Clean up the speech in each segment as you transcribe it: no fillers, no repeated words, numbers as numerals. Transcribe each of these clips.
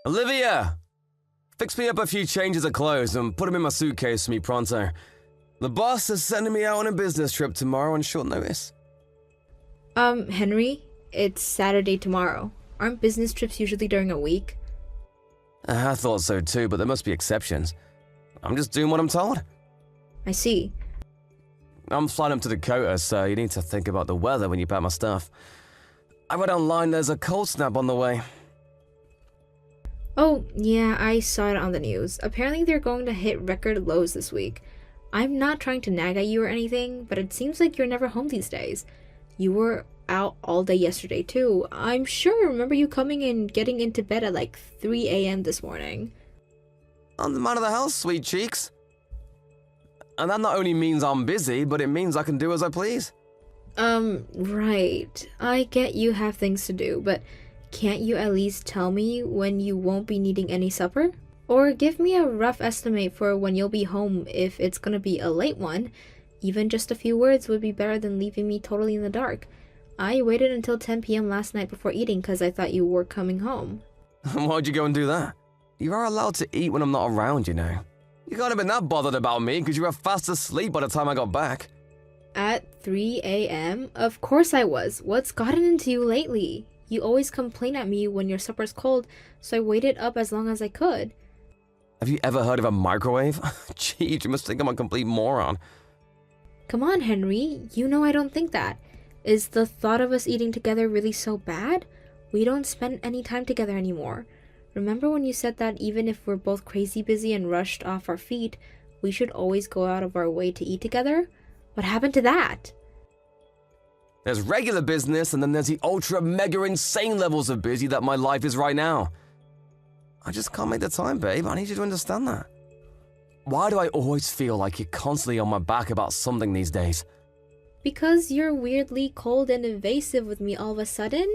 Olivia! Fix me up a few changes of clothes and put them in my suitcase for me pronto. The boss is sending me out on a business trip tomorrow on short notice. Henry, it's Saturday tomorrow. Aren't business trips usually during a week? I thought so too, but there must be exceptions. I'm just doing what I'm told. I see. I'm flying up to Dakota, so you need to think about the weather when you pack my stuff. I read online there's a cold snap on the way. Oh, yeah, I saw it on the news. Apparently they're going to hit record lows this week. I'm not trying to nag at you or anything, but it seems like you're never home these days. You were out all day yesterday too. I'm sure I remember you coming and getting into bed at like 3 a.m. this morning. I'm the man of the house, sweet cheeks. And that not only means I'm busy, but it means I can do as I please. Right. I get you have things to do, but can't you at least tell me when you won't be needing any supper? Or give me a rough estimate for when you'll be home if it's gonna be a late one. Even just a few words would be better than leaving me totally in the dark. I waited until 10 p.m. last night before eating because I thought you were coming home. Why'd you go and do that? You are allowed to eat when I'm not around, you know. You can't have been that bothered about me because you were fast asleep by the time I got back. At 3 a.m.? Of course I was. What's gotten into you lately? You always complain at me when your supper's cold, so I waited up as long as I could. Have you ever heard of a microwave? Gee, you must think I'm a complete moron. Come on, Henry. You know I don't think that. Is the thought of us eating together really so bad? We don't spend any time together anymore. Remember when you said that even if we're both crazy busy and rushed off our feet, we should always go out of our way to eat together? What happened to that? There's regular business, and then there's the ultra mega insane levels of busy that my life is right now. I just can't make the time, babe. I need you to understand that. Why do I always feel like you're constantly on my back about something these days? Because you're weirdly cold and evasive with me all of a sudden?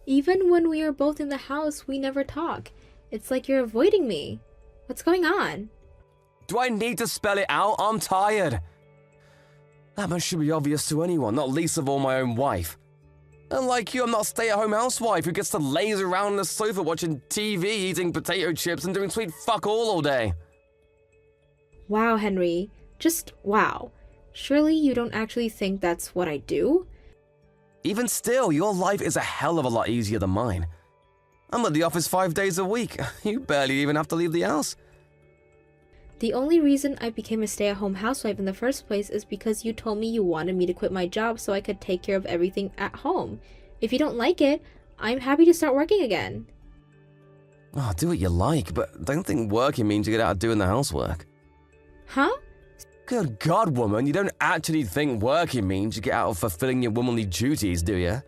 Even when we are both in the house, we never talk. It's like you're avoiding me. What's going on? Do I need to spell it out? I'm tired. That much should be obvious to anyone, not least of all my own wife. Unlike you, I'm not a stay-at-home housewife who gets to laze around on the sofa watching TV, eating potato chips, and doing sweet fuck all day. Wow, Henry. Just wow. Surely you don't actually think that's what I do? Even still, your life is a hell of a lot easier than mine. I'm at the office 5 days a week. You barely even have to leave the house. The only reason I became a stay-at-home housewife in the first place is because you told me you wanted me to quit my job so I could take care of everything at home. If you don't like it, I'm happy to start working again. Oh, do what you like, but don't think working means you get out of doing the housework. Huh? Good God, woman, you don't actually think working means you get out of fulfilling your womanly duties, do you?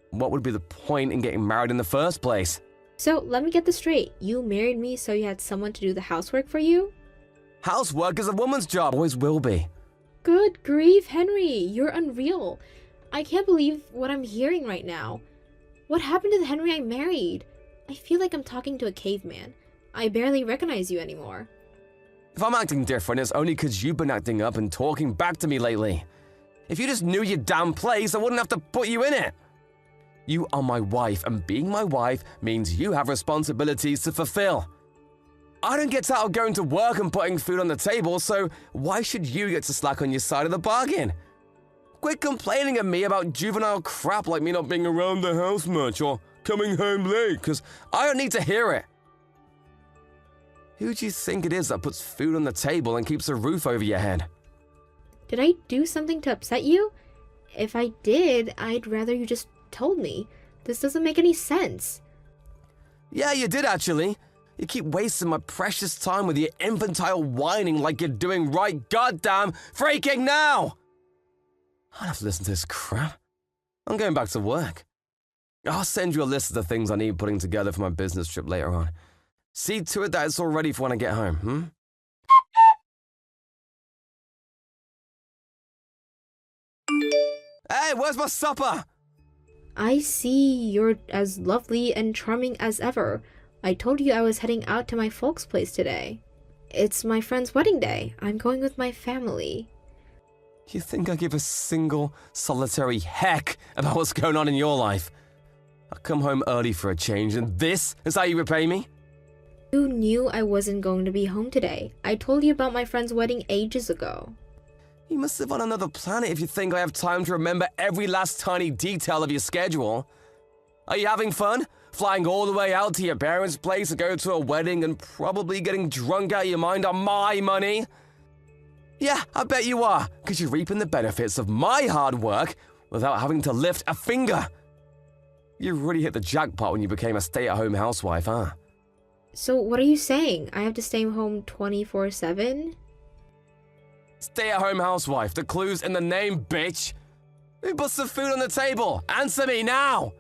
What would be the point in getting married in the first place? So, let me get this straight. You married me so you had someone to do the housework for you? Housework is a woman's job, always will be. Good grief, Henry. You're unreal. I can't believe what I'm hearing right now. What happened to the Henry I married? I feel like I'm talking to a caveman. I barely recognize you anymore. If I'm acting different, it's only because you've been acting up and talking back to me lately. If you just knew your damn place, I wouldn't have to put you in it. You are my wife, and being my wife means you have responsibilities to fulfill. I don't get out of going to work and putting food on the table, so why should you get to slack on your side of the bargain? Quit complaining at me about juvenile crap like me not being around the house much or coming home late, because I don't need to hear it. Who do you think it is that puts food on the table and keeps a roof over your head? Did I do something to upset you? If I did, I'd rather you just told me. This doesn't make any sense. Yeah, you did actually. You keep wasting my precious time with your infantile whining like you're doing right goddamn freaking now! I don't have to listen to this crap. I'm going back to work. I'll send you a list of the things I need putting together for my business trip later on. See to it that it's all ready for when I get home, Hey, where's my supper? I see you're as lovely and charming as ever. I told you I was heading out to my folks' place today. It's my friend's wedding day. I'm going with my family. You think I give a single, solitary heck about what's going on in your life? I come home early for a change, and this is how you repay me? You knew I wasn't going to be home today. I told you about my friend's wedding ages ago. You must live on another planet if you think I have time to remember every last tiny detail of your schedule. Are you having fun? Flying all the way out to your parents' place to go to a wedding and probably getting drunk out of your mind on my money? Yeah, I bet you are, because you're reaping the benefits of my hard work without having to lift a finger. You really hit the jackpot when you became a stay-at-home housewife, huh? So what are you saying? I have to stay home 24/7? Stay-at-home housewife, the clue's in the name, bitch. Who puts the food on the table? Answer me now!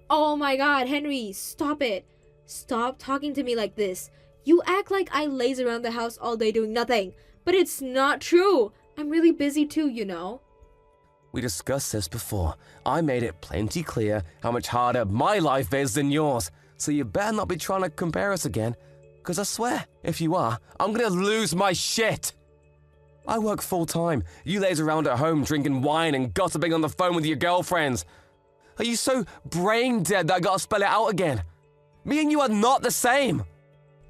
Oh my god, Henry, stop it. Stop talking to me like this. You act like I laze around the house all day doing nothing. But it's not true. I'm really busy too, you know. We discussed this before. I made it plenty clear how much harder my life is than yours. So you better not be trying to compare us again. Because I swear, if you are, I'm gonna lose my shit. I work full-time. You laze around at home drinking wine and gossiping on the phone with your girlfriends. Are you so brain dead that I gotta spell it out again? Me and you are not the same.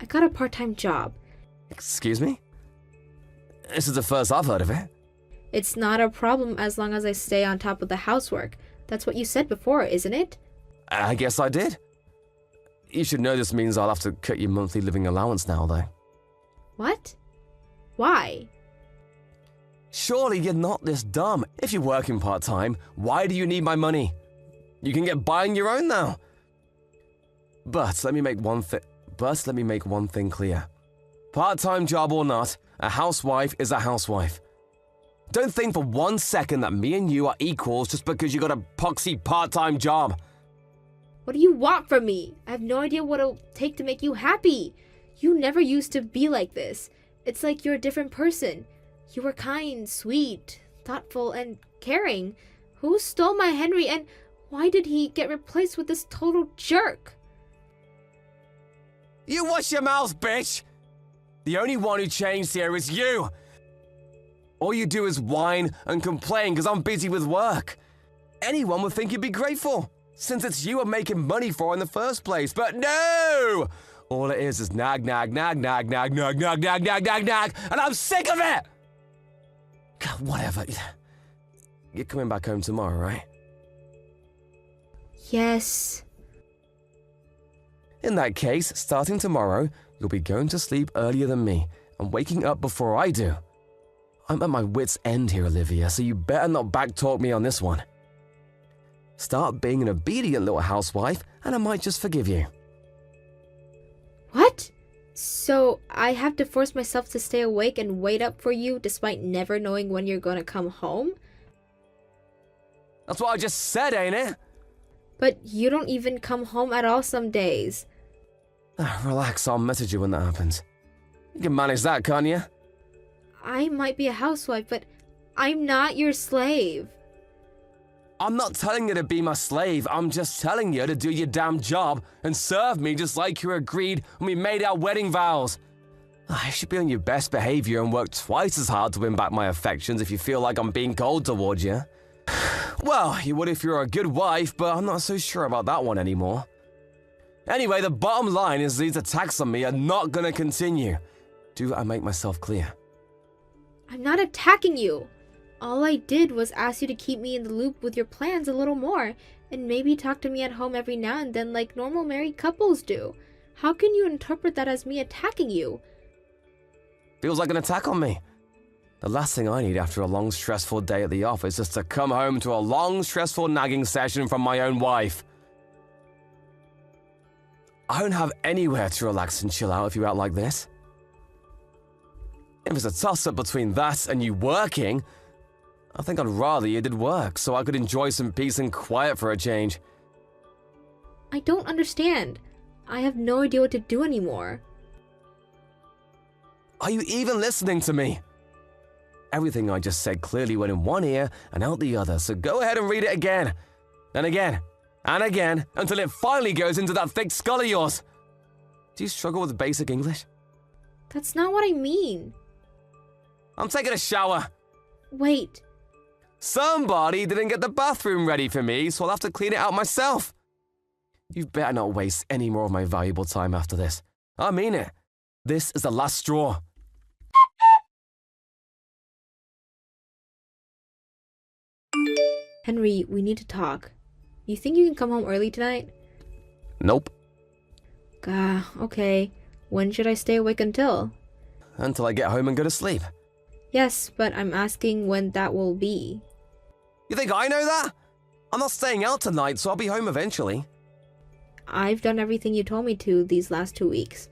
I got a part-time job. Excuse me? This is the first I've heard of it. It's not a problem as long as I stay on top of the housework. That's what you said before, isn't it? I guess I did. You should know this means I'll have to cut your monthly living allowance now, though. What? Why? Surely you're not this dumb. If you're working part-time, why do you need my money? You can get by on your own now. But let me make one thing clear. Part-time job or not, a housewife is a housewife. Don't think for 1 second that me and you are equals just because you got a poxy part-time job. What do you want from me? I have no idea what it'll take to make you happy. You never used to be like this. It's like you're a different person. You were kind, sweet, thoughtful, and caring. Who stole my Henry, and why did he get replaced with this total jerk? You watch your mouth, bitch! The only one who changed here is you! All you do is whine and complain because I'm busy with work. Anyone would think you'd be grateful, since it's you I'm making money for in the first place, but no! All it is nag, nag, nag, nag, nag, nag, nag, nag, nag, nag, nag, and I'm sick of it! God, whatever. You're coming back home tomorrow, right? Yes. In that case, starting tomorrow, you'll be going to sleep earlier than me and waking up before I do. I'm at my wit's end here, Olivia, so you better not backtalk me on this one. Start being an obedient little housewife, and I might just forgive you. What? So I have to force myself to stay awake and wait up for you despite never knowing when you're gonna come home? That's what I just said, ain't it? But you don't even come home at all some days. Relax, I'll message you when that happens. You can manage that, can't you? I might be a housewife, but I'm not your slave. I'm not telling you to be my slave, I'm just telling you to do your damn job and serve me just like you agreed when we made our wedding vows. You should be on your best behavior and work twice as hard to win back my affections if you feel like I'm being cold towards you. Well, you would if you're a good wife, but I'm not so sure about that one anymore. Anyway, the bottom line is these attacks on me are not gonna continue. Do I make myself clear? I'm not attacking you. All I did was ask you to keep me in the loop with your plans a little more, and maybe talk to me at home every now and then like normal married couples do. How can you interpret that as me attacking you? Feels like an attack on me. The last thing I need after a long, stressful day at the office is to come home to a long, stressful nagging session from my own wife. I don't have anywhere to relax and chill out if you act like this. If it's a toss-up between that and you working, I think I'd rather you did work so I could enjoy some peace and quiet for a change. I don't understand. I have no idea what to do anymore. Are you even listening to me? Everything I just said clearly went in one ear and out the other, so go ahead and read it again. And again. And again, until it finally goes into that thick skull of yours. Do you struggle with basic English? That's not what I mean. I'm taking a shower. Wait. Somebody didn't get the bathroom ready for me, so I'll have to clean it out myself. You better not waste any more of my valuable time after this. I mean it. This is the last straw. Henry, we need to talk. You think you can come home early tonight? Nope. Gah, okay. When should I stay awake until? Until I get home and go to sleep. Yes, but I'm asking when that will be. You think I know that? I'm not staying out tonight, so I'll be home eventually. I've done everything you told me to these last 2 weeks.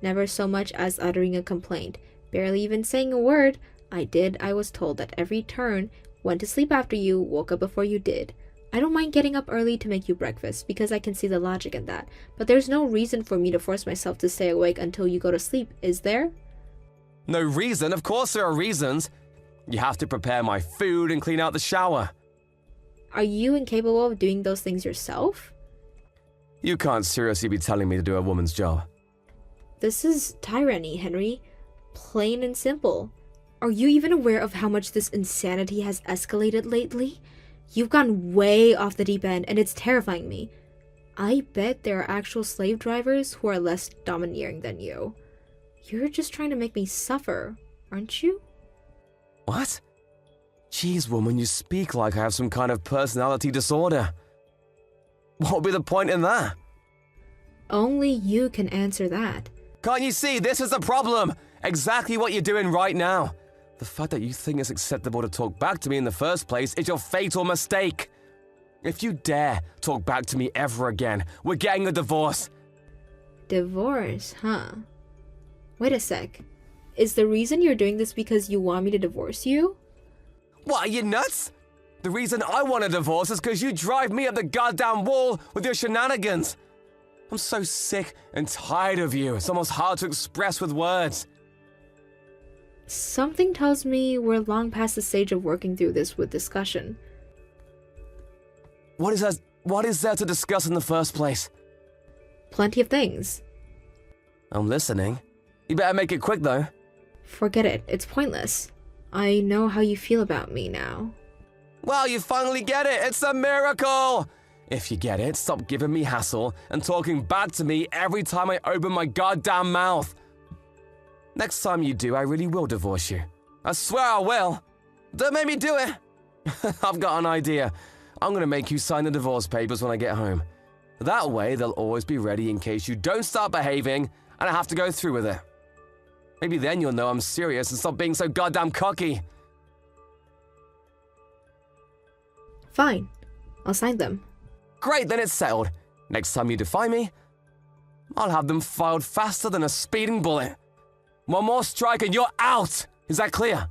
Never so much as uttering a complaint. Barely even saying a word. I was told at every turn. Went to sleep after you, woke up before you did. I don't mind getting up early to make you breakfast because I can see the logic in that. But there's no reason for me to force myself to stay awake until you go to sleep, is there? No reason? Of course there are reasons. You have to prepare my food and clean out the shower. Are you incapable of doing those things yourself? You can't seriously be telling me to do a woman's job. This is tyranny, Henry. Plain and simple. Are you even aware of how much this insanity has escalated lately? You've gone way off the deep end, and it's terrifying me. I bet there are actual slave drivers who are less domineering than you. You're just trying to make me suffer, aren't you? What? Jeez, woman, you speak like I have some kind of personality disorder. What would be the point in that? Only you can answer that. Can't you see? This is the problem. Exactly what you're doing right now. The fact that you think it's acceptable to talk back to me in the first place is your fatal mistake. If you dare talk back to me ever again, we're getting a divorce. Divorce, huh? Wait a sec. Is the reason you're doing this because you want me to divorce you? What, are you nuts? The reason I want a divorce is because you drive me up the goddamn wall with your shenanigans. I'm so sick and tired of you. It's almost hard to express with words. Something tells me we're long past the stage of working through this with discussion. What is there to discuss in the first place? Plenty of things. I'm listening. You better make it quick, though. Forget it. It's pointless. I know how you feel about me now. Well, you finally get it. It's a miracle. If you get it, stop giving me hassle and talking back to me every time I open my goddamn mouth. Next time you do, I really will divorce you. I swear I will. Don't make me do it. I've got an idea. I'm going to make you sign the divorce papers when I get home. That way, they'll always be ready in case you don't start behaving and I have to go through with it. Maybe then you'll know I'm serious and stop being so goddamn cocky. Fine. I'll sign them. Great, then it's settled. Next time you defy me, I'll have them filed faster than a speeding bullet. One more strike and you're out! Is that clear?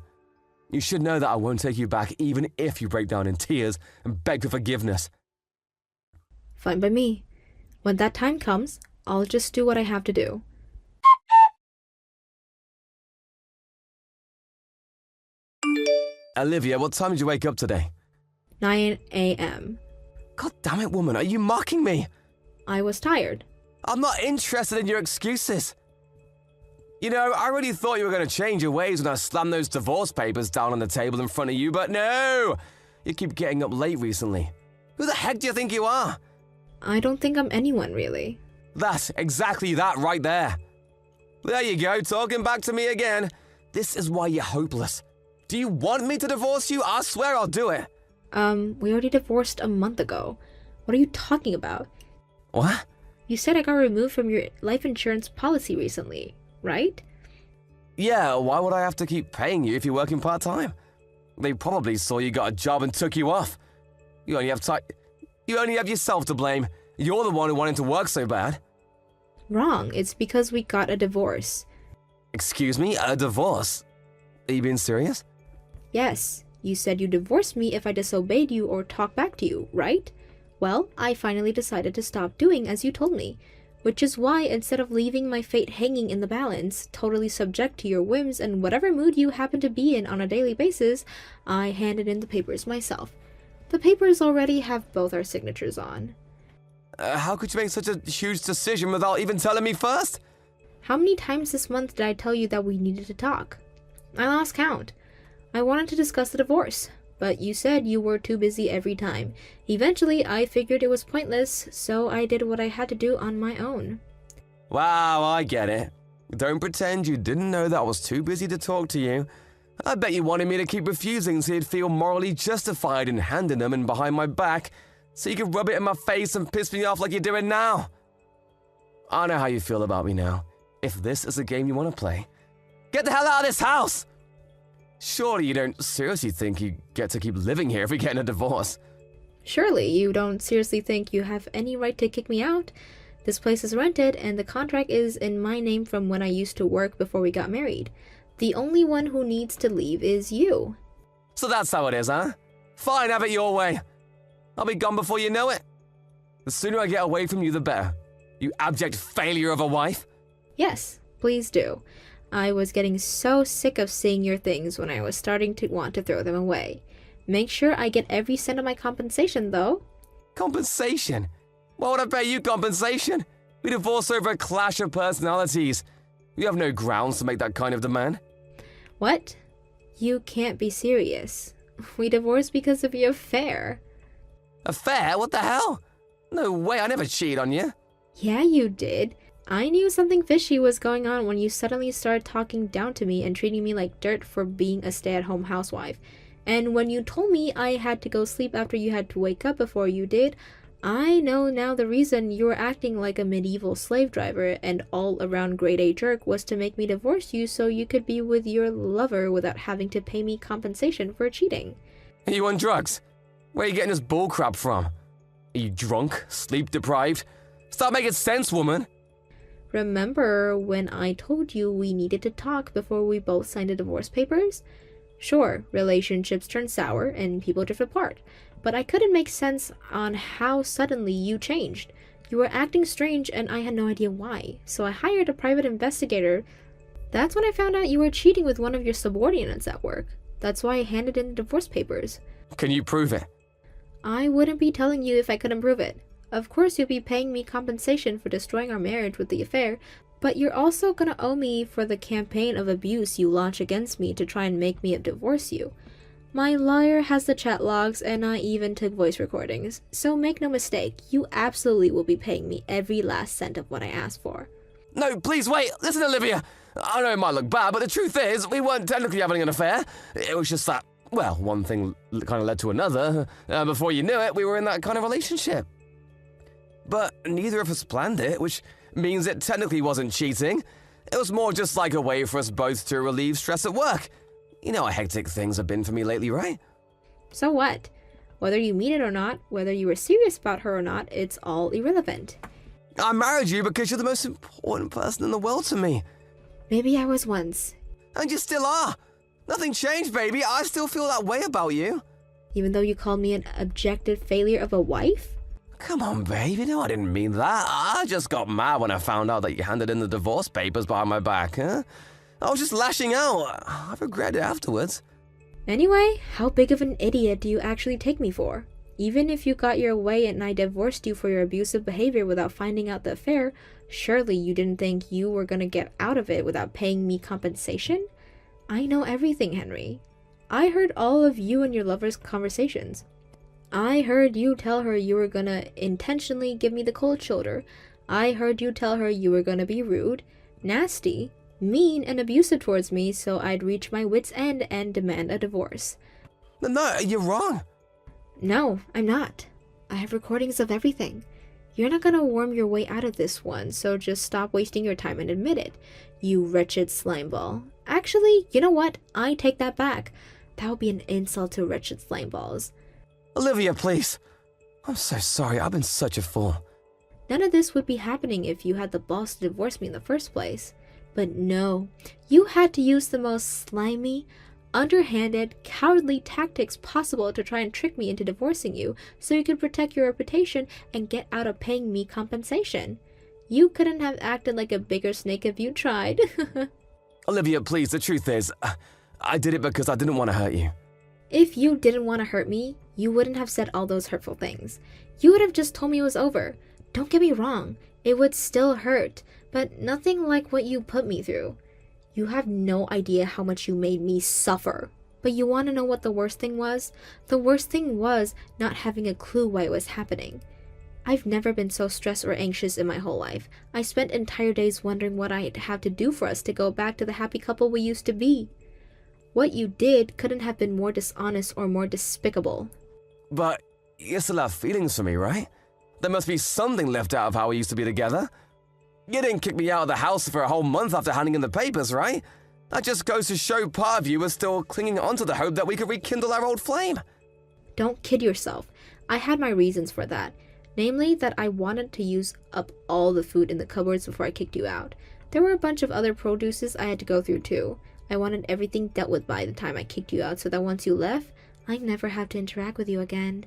You should know that I won't take you back even if you break down in tears and beg for forgiveness. Fine by me. When that time comes, I'll just do what I have to do. Olivia, what time did you wake up today? 9 a.m. God damn it, woman, are you mocking me? I was tired. I'm not interested in your excuses. You know, I really thought you were going to change your ways when I slammed those divorce papers down on the table in front of you, but no! You keep getting up late recently. Who the heck do you think you are? I don't think I'm anyone, really. That's exactly that right there. There you go, talking back to me again. This is why you're hopeless. Do you want me to divorce you? I swear I'll do it. We already divorced a month ago. What are you talking about? What? You said I got removed from your life insurance policy recently, right? Yeah, why would I have to keep paying you if you're working part-time? They probably saw you got a job and took you off. You only have yourself to blame. You're the one who wanted to work so bad. Wrong. It's because we got a divorce. Excuse me? A divorce? Are you being serious? Yes. You said you'd divorce me if I disobeyed you or talked back to you, right? Well, I finally decided to stop doing as you told me. Which is why, instead of leaving my fate hanging in the balance, totally subject to your whims and whatever mood you happen to be in on a daily basis, I handed in the papers myself. The papers already have both our signatures on. How could you make such a huge decision without even telling me first? How many times this month did I tell you that we needed to talk? I lost count. I wanted to discuss the divorce. but you said you were too busy every time. Eventually, I figured it was pointless, so I did what I had to do on my own. Wow, I get it. Don't pretend you didn't know that I was too busy to talk to you. I bet you wanted me to keep refusing so you'd feel morally justified in handing them in behind my back, so you could rub it in my face and piss me off like you're doing now. I know how you feel about me now. If this is a game you want to play, get the hell out of this house! Surely you don't seriously think you get to keep living here if we get in a divorce? Surely you don't seriously think you have any right to kick me out? This place is rented, and the contract is in my name from when I used to work before we got married. The only one who needs to leave is you. So that's how it is, huh? Fine, have it your way. I'll be gone before you know it. The sooner I get away from you, the better. You abject failure of a wife. Yes, please do. I was getting so sick of seeing your things when I was starting to want to throw them away. Make sure I get every cent of my compensation, though. Compensation? Why would I pay you compensation? We divorced over a clash of personalities. You have no grounds to make that kind of demand. What? You can't be serious. We divorced because of your affair. Affair? What the hell? No way, I never cheated on you. Yeah, you did. I knew something fishy was going on when you suddenly started talking down to me and treating me like dirt for being a stay-at-home housewife. And when you told me I had to go sleep after you had to wake up before you did, I know now the reason you were acting like a medieval slave driver and all-around grade-A jerk was to make me divorce you so you could be with your lover without having to pay me compensation for cheating. Are you on drugs? Where are you getting this bullcrap from? Are you drunk? Sleep-deprived? Start making sense, woman! Remember when I told you we needed to talk before we both signed the divorce papers? Sure, relationships turn sour and people drift apart, but I couldn't make sense on how suddenly you changed. You were acting strange and I had no idea why, so I hired a private investigator. That's when I found out you were cheating with one of your subordinates at work. That's why I handed in the divorce papers. Can you prove it? I wouldn't be telling you if I couldn't prove it. Of course you'll be paying me compensation for destroying our marriage with the affair, but you're also gonna owe me for the campaign of abuse you launched against me to try and make me divorce you. My lawyer has the chat logs and I even took voice recordings, so make no mistake, you absolutely will be paying me every last cent of what I asked for. No, please wait. Listen, Olivia. I know it might look bad, but the truth is, we weren't technically having an affair. It was just that, well, one thing kind of led to another. Before you knew it, we were in that kind of relationship. But neither of us planned it, which means it technically wasn't cheating. It was more just like a way for us both to relieve stress at work. You know how hectic things have been for me lately, right? So what? Whether you mean it or not, whether you were serious about her or not, it's all irrelevant. I married you because you're the most important person in the world to me. Maybe I was once. And you still are. Nothing changed, baby. I still feel that way about you. Even though you called me an objective failure of a wife? Come on, babe. You know I didn't mean that. I just got mad when I found out that you handed in the divorce papers behind my back, huh? I was just lashing out. I regret it afterwards. Anyway, how big of an idiot do you actually take me for? Even if you got your way and I divorced you for your abusive behavior without finding out the affair, surely you didn't think you were gonna get out of it without paying me compensation? I know everything, Henry. I heard all of you and your lover's conversations. I heard you tell her you were gonna intentionally give me the cold shoulder. I heard you tell her you were gonna be rude, nasty, mean, and abusive towards me so I'd reach my wit's end and demand a divorce. No, you're wrong. No, I'm not. I have recordings of everything. You're not gonna worm your way out of this one, so just stop wasting your time and admit it, you wretched slimeball. Actually, you know what? I take that back. That would be an insult to wretched slimeballs. Olivia, please. I'm so sorry. I've been such a fool. None of this would be happening if you had the balls to divorce me in the first place. But no, you had to use the most slimy, underhanded, cowardly tactics possible to try and trick me into divorcing you so you could protect your reputation and get out of paying me compensation. You couldn't have acted like a bigger snake if you tried. Olivia, please, the truth is, I did it because I didn't want to hurt you. If you didn't want to hurt me, you wouldn't have said all those hurtful things. You would have just told me it was over. Don't get me wrong, it would still hurt, but nothing like what you put me through. You have no idea how much you made me suffer. But you want to know what the worst thing was? The worst thing was not having a clue why it was happening. I've never been so stressed or anxious in my whole life. I spent entire days wondering what I'd have to do for us to go back to the happy couple we used to be. What you did couldn't have been more dishonest or more despicable. But you still have feelings for me, right? There must be something left out of how we used to be together. You didn't kick me out of the house for a whole month after handing in the papers, right? That just goes to show part of you was still clinging on to the hope that we could rekindle our old flame. Don't kid yourself. I had my reasons for that. Namely, that I wanted to use up all the food in the cupboards before I kicked you out. There were a bunch of other produces I had to go through too. I wanted everything dealt with by the time I kicked you out so that once you left, I'd never have to interact with you again.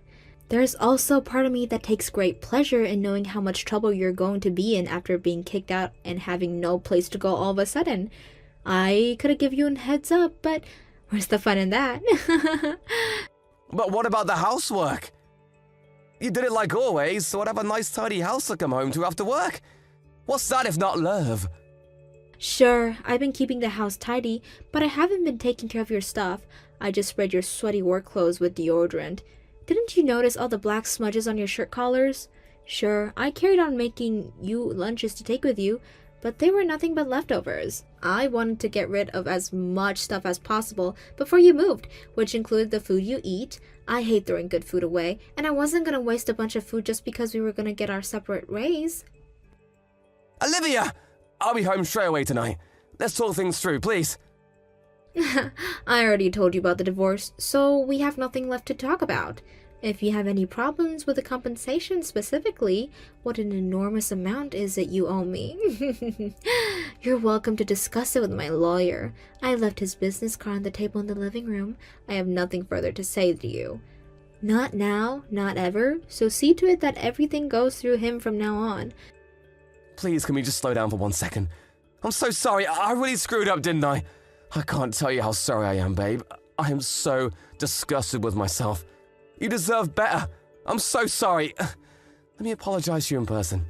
There's also part of me that takes great pleasure in knowing how much trouble you're going to be in after being kicked out and having no place to go all of a sudden. I could have given you a heads up, but where's the fun in that? But what about the housework? You did it like always, so I'd have a nice tidy house to come home to after work. What's that if not love? Sure, I've been keeping the house tidy, but I haven't been taking care of your stuff. I just spread your sweaty work clothes with deodorant. Didn't you notice all the black smudges on your shirt collars? Sure, I carried on making you lunches to take with you, but they were nothing but leftovers. I wanted to get rid of as much stuff as possible before you moved, which included the food you eat. I hate throwing good food away, and I wasn't going to waste a bunch of food just because we were going to get our separate ways. Olivia! I'll be home straight away tonight. Let's talk things through, please. I already told you about the divorce, so we have nothing left to talk about. If you have any problems with the compensation specifically, what an enormous amount is it you owe me? You're welcome to discuss it with my lawyer. I left his business card on the table in the living room. I have nothing further to say to you. Not now, not ever, so see to it that everything goes through him from now on. Please, can we just slow down for 1 second? I'm so sorry. I really screwed up, didn't I? I can't tell you how sorry I am, babe. I am so disgusted with myself. You deserve better. I'm so sorry. Let me apologize to you in person.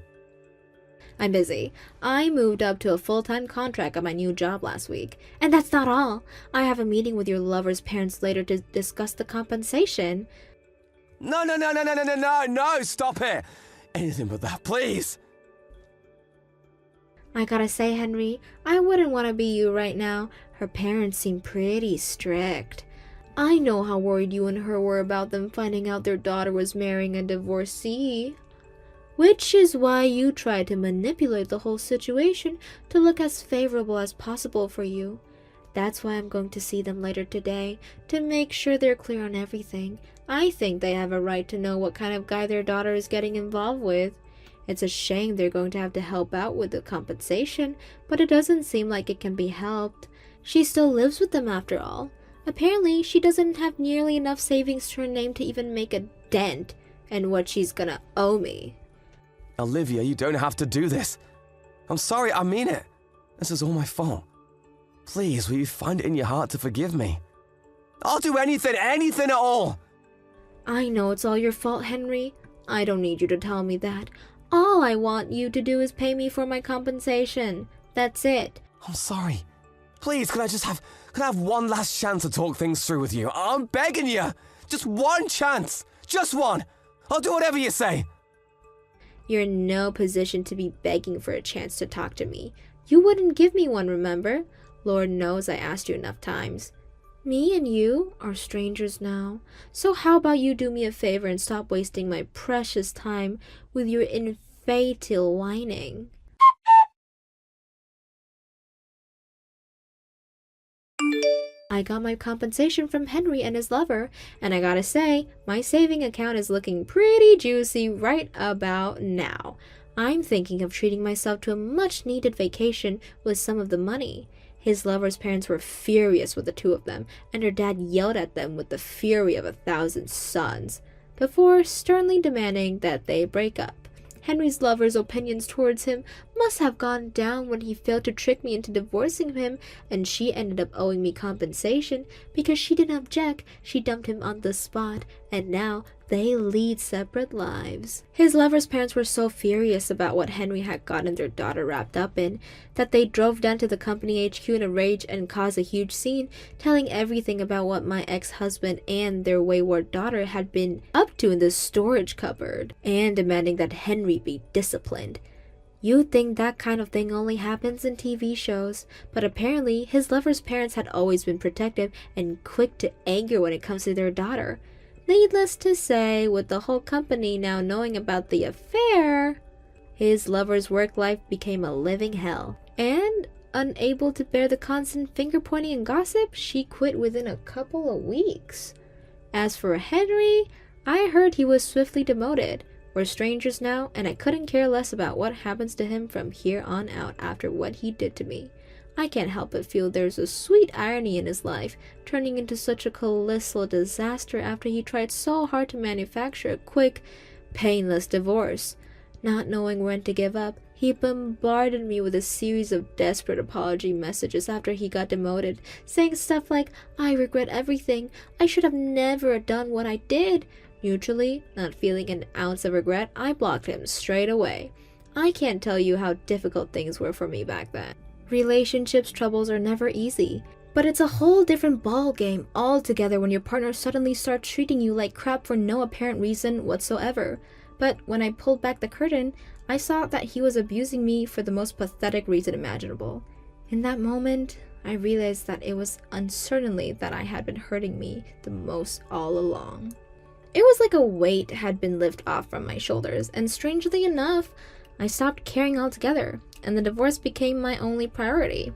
I'm busy. I moved up to a full-time contract at my new job last week. And that's not all. I have a meeting with your lover's parents later to discuss the compensation. No, stop it. Anything but that, please. I gotta say, Henry, I wouldn't want to be you right now. Her parents seem pretty strict. I know how worried you and her were about them finding out their daughter was marrying a divorcee. Which is why you tried to manipulate the whole situation to look as favorable as possible for you. That's why I'm going to see them later today, to make sure they're clear on everything. I think they have a right to know what kind of guy their daughter is getting involved with. It's a shame they're going to have to help out with the compensation, but it doesn't seem like it can be helped. She still lives with them after all. Apparently, she doesn't have nearly enough savings to her name to even make a dent in what she's gonna owe me. Olivia, you don't have to do this. I'm sorry, I mean it. This is all my fault. Please, will you find it in your heart to forgive me? I'll do anything at all. I know it's all your fault, Henry. I don't need you to tell me that. All I want you to do is pay me for my compensation. That's it. I'm sorry. Please, can I have one last chance to talk things through with you? I'm begging you. Just one chance. Just one. I'll do whatever you say. You're in no position to be begging for a chance to talk to me. You wouldn't give me one, remember? Lord knows I asked you enough times. Me and you are strangers now. So how about you do me a favor and stop wasting my precious time with your infantile whining? I got my compensation from Henry and his lover, and I gotta say, my saving account is looking pretty juicy right about now. I'm thinking of treating myself to a much-needed vacation with some of the money. His lover's parents were furious with the two of them, and her dad yelled at them with the fury of 1,000 sons, before sternly demanding that they break up. Henry's lover's opinions towards him must have gone down when he failed to trick me into divorcing him, and she ended up owing me compensation because she didn't object. She dumped him on the spot and now they lead separate lives. His lover's parents were so furious about what Henry had gotten their daughter wrapped up in that they drove down to the company HQ in a rage and caused a huge scene, telling everything about what my ex-husband and their wayward daughter had been up to in the storage cupboard, and demanding that Henry be disciplined. You'd think that kind of thing only happens in TV shows, but apparently his lover's parents had always been protective and quick to anger when it comes to their daughter. Needless to say, with the whole company now knowing about the affair, his lover's work life became a living hell. And unable to bear the constant finger-pointing and gossip, she quit within a couple of weeks. As for Henry, I heard he was swiftly demoted. We're strangers now, and I couldn't care less about what happens to him from here on out after what he did to me. I can't help but feel there's a sweet irony in his life, turning into such a colossal disaster after he tried so hard to manufacture a quick, painless divorce. Not knowing when to give up, he bombarded me with a series of desperate apology messages after he got demoted, saying stuff like, "I regret everything, I should have never done what I did." Neutrally, not feeling an ounce of regret, I blocked him straight away. I can't tell you how difficult things were for me back then. Relationships troubles are never easy, but it's a whole different ball game altogether when your partner suddenly starts treating you like crap for no apparent reason whatsoever. But when I pulled back the curtain, I saw that he was abusing me for the most pathetic reason imaginable. In that moment, I realized that it was uncertainly that I had been hurting me the most all along. It was like a weight had been lifted off from my shoulders, and strangely enough, I stopped caring altogether, and the divorce became my only priority.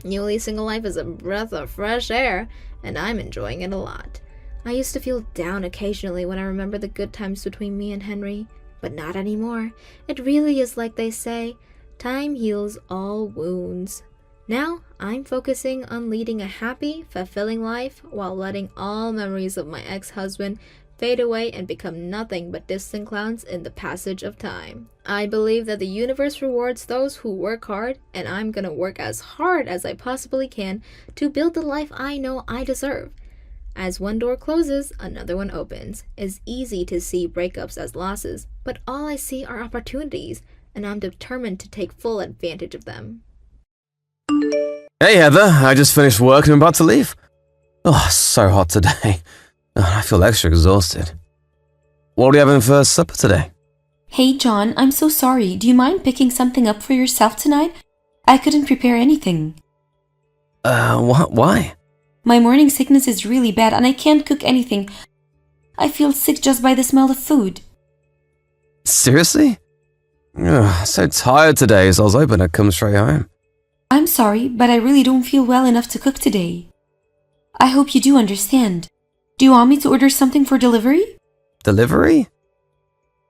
Newly single life is a breath of fresh air, and I'm enjoying it a lot. I used to feel down occasionally when I remember the good times between me and Henry, but not anymore. It really is like they say, time heals all wounds. Now, I'm focusing on leading a happy, fulfilling life while letting all memories of my ex-husband fade away and become nothing but distant clouds in the passage of time. I believe that the universe rewards those who work hard, and I'm gonna work as hard as I possibly can to build the life I know I deserve. As one door closes, another one opens. It's easy to see breakups as losses, but all I see are opportunities, and I'm determined to take full advantage of them. Hey Heather, I just finished work and I'm about to leave. Oh, so hot today. I feel extra exhausted. What are you having for supper today? Hey John, I'm so sorry. Do you mind picking something up for yourself tonight? I couldn't prepare anything. Why? My morning sickness is really bad and I can't cook anything. I feel sick just by the smell of food. Seriously? Ugh, so tired today, so I was hoping I'd come straight home. I'm sorry, but I really don't feel well enough to cook today. I hope you do understand. Do you want me to order something for delivery? Delivery?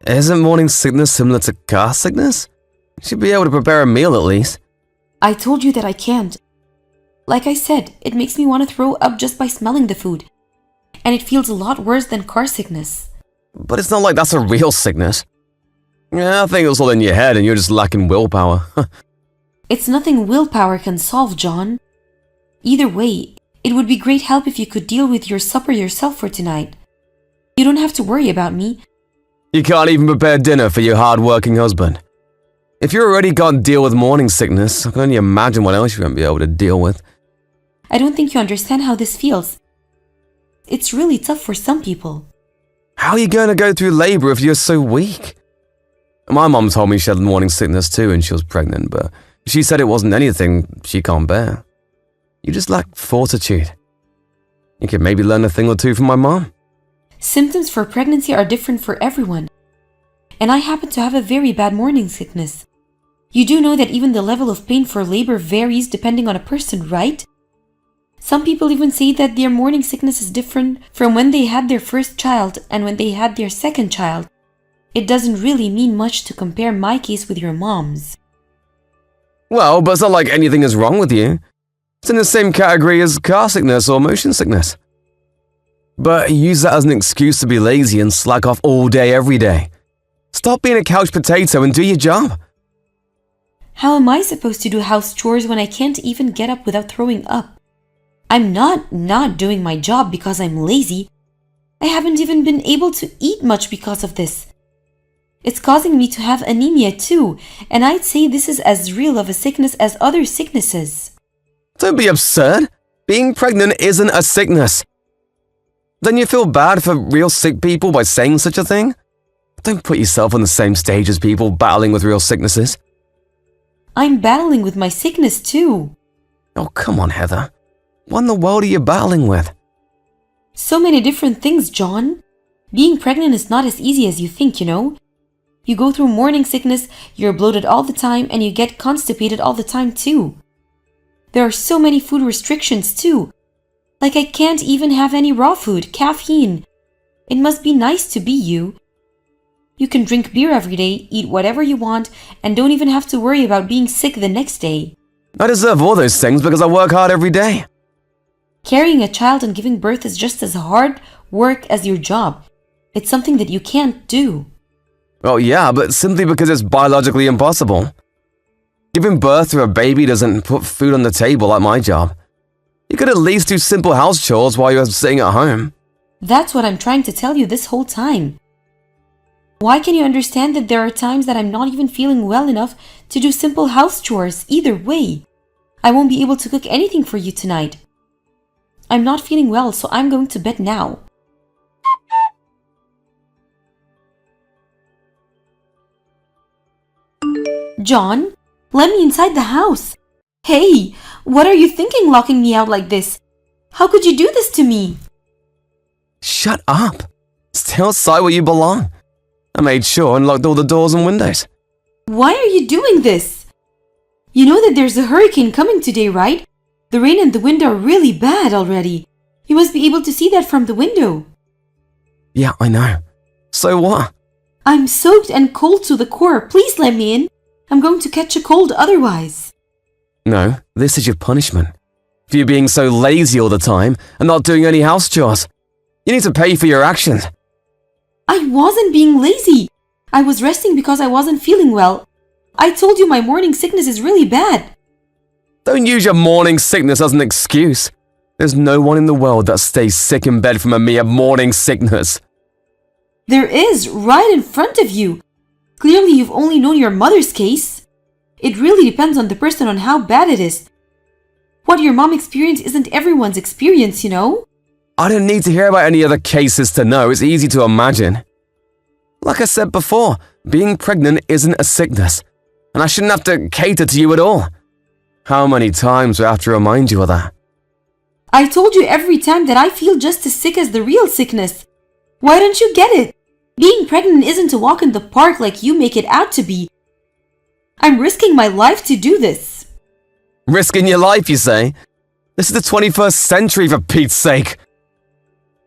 Isn't morning sickness similar to car sickness? You should be able to prepare a meal at least. I told you that I can't. Like I said, it makes me want to throw up just by smelling the food. And it feels a lot worse than car sickness. But it's not like that's a real sickness. Yeah, I think it was all in your head and you're just lacking willpower. It's nothing willpower can solve, John. Either way, it would be great help if you could deal with your supper yourself for tonight. You don't have to worry about me. You can't even prepare dinner for your hard-working husband. If you already can't deal with morning sickness, I can only imagine what else you won't be able to deal with. I don't think you understand how this feels. It's really tough for some people. How are you going to go through labor if you're so weak? My mom told me she had morning sickness too and she was pregnant, but she said it wasn't anything she can't bear. You just lack fortitude. You could maybe learn a thing or two from my mom. Symptoms for pregnancy are different for everyone. And I happen to have a very bad morning sickness. You do know that even the level of pain for labor varies depending on a person, right? Some people even say that their morning sickness is different from when they had their first child and when they had their second child. It doesn't really mean much to compare my case with your mom's. Well, but it's not like anything is wrong with you. It's in the same category as car sickness or motion sickness. But use that as an excuse to be lazy and slack off all day every day. Stop being a couch potato and do your job. How am I supposed to do house chores when I can't even get up without throwing up? I'm not doing my job because I'm lazy. I haven't even been able to eat much because of this. It's causing me to have anemia too, and I'd say this is as real of a sickness as other sicknesses. Don't be absurd. Being pregnant isn't a sickness. Don't you feel bad for real sick people by saying such a thing? Don't put yourself on the same stage as people battling with real sicknesses. I'm battling with my sickness too. Oh, come on, Heather. What in the world are you battling with? So many different things, John. Being pregnant is not as easy as you think, you know. You go through morning sickness, you're bloated all the time, and you get constipated all the time too. There are so many food restrictions too. Like I can't even have any raw food, caffeine. It must be nice to be you. You can drink beer every day, eat whatever you want, and don't even have to worry about being sick the next day. I deserve all those things because I work hard every day. Carrying a child and giving birth is just as hard work as your job. It's something that you can't do. Well, yeah, but simply because it's biologically impossible. Giving birth to a baby doesn't put food on the table like my job. You could at least do simple house chores while you're sitting at home. That's what I'm trying to tell you this whole time. Why can you understand that there are times that I'm not even feeling well enough to do simple house chores either way? I won't be able to cook anything for you tonight. I'm not feeling well, so I'm going to bed now. John, let me inside the house. Hey, what are you thinking locking me out like this? How could you do this to me? Shut up. Stay outside where you belong. I made sure and locked all the doors and windows. Why are you doing this? You know that there's a hurricane coming today, right? The rain and the wind are really bad already. You must be able to see that from the window. Yeah, I know. So what? I'm soaked and cold to the core. Please let me in. I'm going to catch a cold otherwise. No, this is your punishment. For you being so lazy all the time and not doing any house chores. You need to pay for your actions. I wasn't being lazy. I was resting because I wasn't feeling well. I told you my morning sickness is really bad. Don't use your morning sickness as an excuse. There's no one in the world that stays sick in bed from a mere morning sickness. There is, right in front of you. Clearly, you've only known your mother's case. It really depends on the person on how bad it is. What your mom experienced isn't everyone's experience, you know? I don't need to hear about any other cases to know. It's easy to imagine. Like I said before, being pregnant isn't a sickness, and I shouldn't have to cater to you at all. How many times do I have to remind you of that? I told you every time that I feel just as sick as the real sickness. Why don't you get it? Being pregnant isn't a walk in the park like you make it out to be. I'm risking my life to do this. Risking your life, you say? This is the 21st century, for Pete's sake.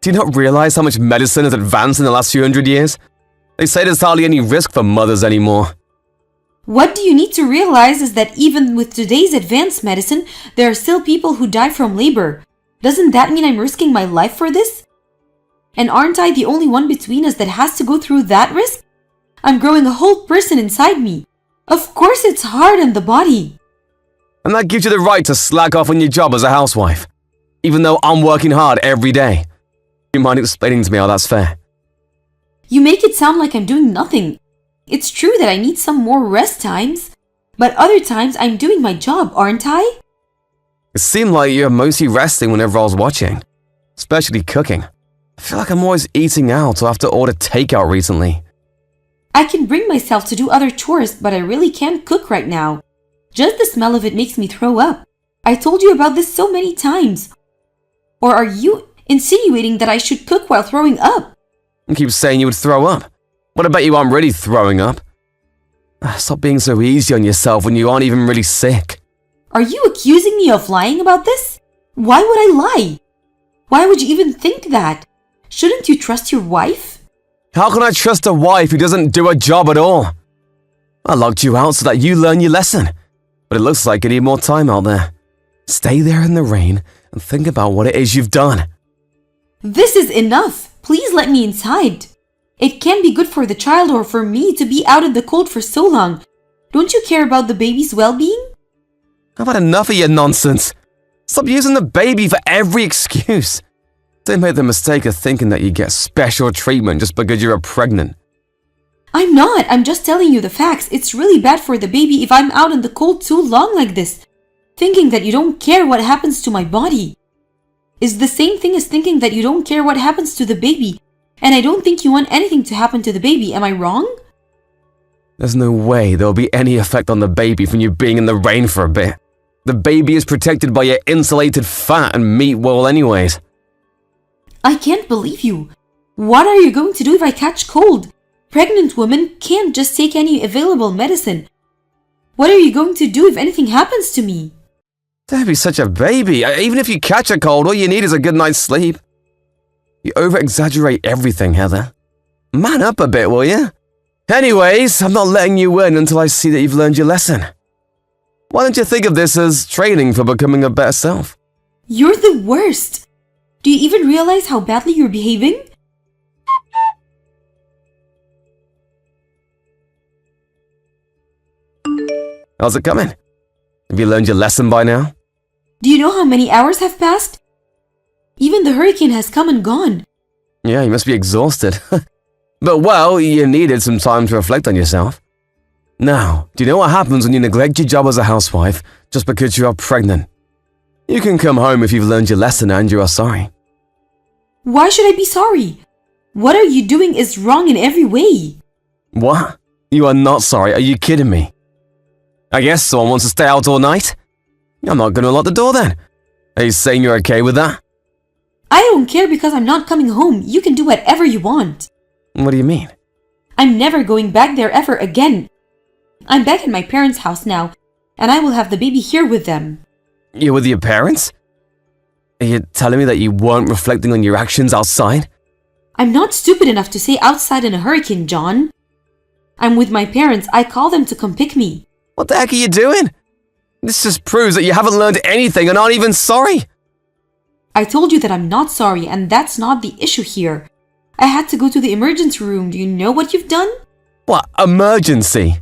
Do you not realize how much medicine has advanced in the last few hundred years? They say there's hardly any risk for mothers anymore. What do you need to realize is that even with today's advanced medicine, there are still people who die from labor. Doesn't that mean I'm risking my life for this? And aren't I the only one between us that has to go through that risk? I'm growing a whole person inside me. Of course it's hard on the body. And that gives you the right to slack off on your job as a housewife, even though I'm working hard every day. Do you mind explaining to me how that's fair? You make it sound like I'm doing nothing. It's true that I need some more rest times, but other times I'm doing my job, aren't I? It seemed like you're mostly resting whenever I was watching, especially cooking. I feel like I'm always eating out or have to order takeout recently. I can bring myself to do other chores, but I really can't cook right now. Just the smell of it makes me throw up. I told you about this so many times. Or are you insinuating that I should cook while throwing up? You keep saying you would throw up. What about you aren't really throwing up? Stop being so easy on yourself when you aren't even really sick. Are you accusing me of lying about this? Why would I lie? Why would you even think that? Shouldn't you trust your wife? How can I trust a wife who doesn't do a job at all? I locked you out so that you learn your lesson, but it looks like you need more time out there. Stay there in the rain and think about what it is you've done. This is enough. Please let me inside. It can't be good for the child or for me to be out in the cold for so long. Don't you care about the baby's well-being? I've had enough of your nonsense. Stop using the baby for every excuse. Don't make the mistake of thinking that you get special treatment just because you're pregnant. I'm not. I'm just telling you the facts. It's really bad for the baby if I'm out in the cold too long like this. Thinking that you don't care what happens to my body is the same thing as thinking that you don't care what happens to the baby. And I don't think you want anything to happen to the baby. Am I wrong? There's no way there'll be any effect on the baby from you being in the rain for a bit. The baby is protected by your insulated fat and meat wool anyways. I can't believe you. What are you going to do if I catch cold? Pregnant women can't just take any available medicine. What are you going to do if anything happens to me? Don't be such a baby. Even if you catch a cold, all you need is a good night's sleep. You over-exaggerate everything, Heather. Man up a bit, will you? Anyways, I'm not letting you in until I see that you've learned your lesson. Why don't you think of this as training for becoming a better self? You're the worst. Do you even realize how badly you're behaving? How's it coming? Have you learned your lesson by now? Do you know how many hours have passed? Even the hurricane has come and gone. Yeah, you must be exhausted. But well, you needed some time to reflect on yourself. Now, do you know what happens when you neglect your job as a housewife just because you are pregnant? You can come home if you've learned your lesson and you are sorry. Why should I be sorry? What are you doing is wrong in every way. What? You are not sorry? Are you kidding me? I guess someone wants to stay out all night? I'm not going to lock the door then. Are you saying you're okay with that? I don't care because I'm not coming home. You can do whatever you want. What do you mean? I'm never going back there ever again. I'm back in my parents' house now, and I will have the baby here with them. You're with your parents? Are you telling me that you weren't reflecting on your actions outside? I'm not stupid enough to stay outside in a hurricane, John. I'm with my parents. I call them to come pick me. What the heck are you doing? This just proves that you haven't learned anything and aren't even sorry. I told you that I'm not sorry, and that's not the issue here. I had to go to the emergency room. Do you know what you've done? What, emergency?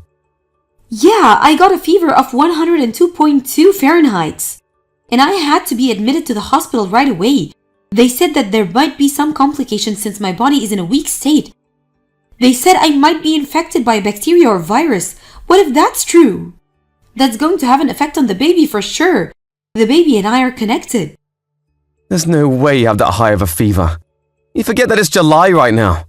Yeah, I got a fever of 102.2 Fahrenheit. And I had to be admitted to the hospital right away. They said that there might be some complications since my body is in a weak state. They said I might be infected by a bacteria or virus. What if that's true? That's going to have an effect on the baby for sure. The baby and I are connected. There's no way you have that high of a fever. You forget that it's July right now.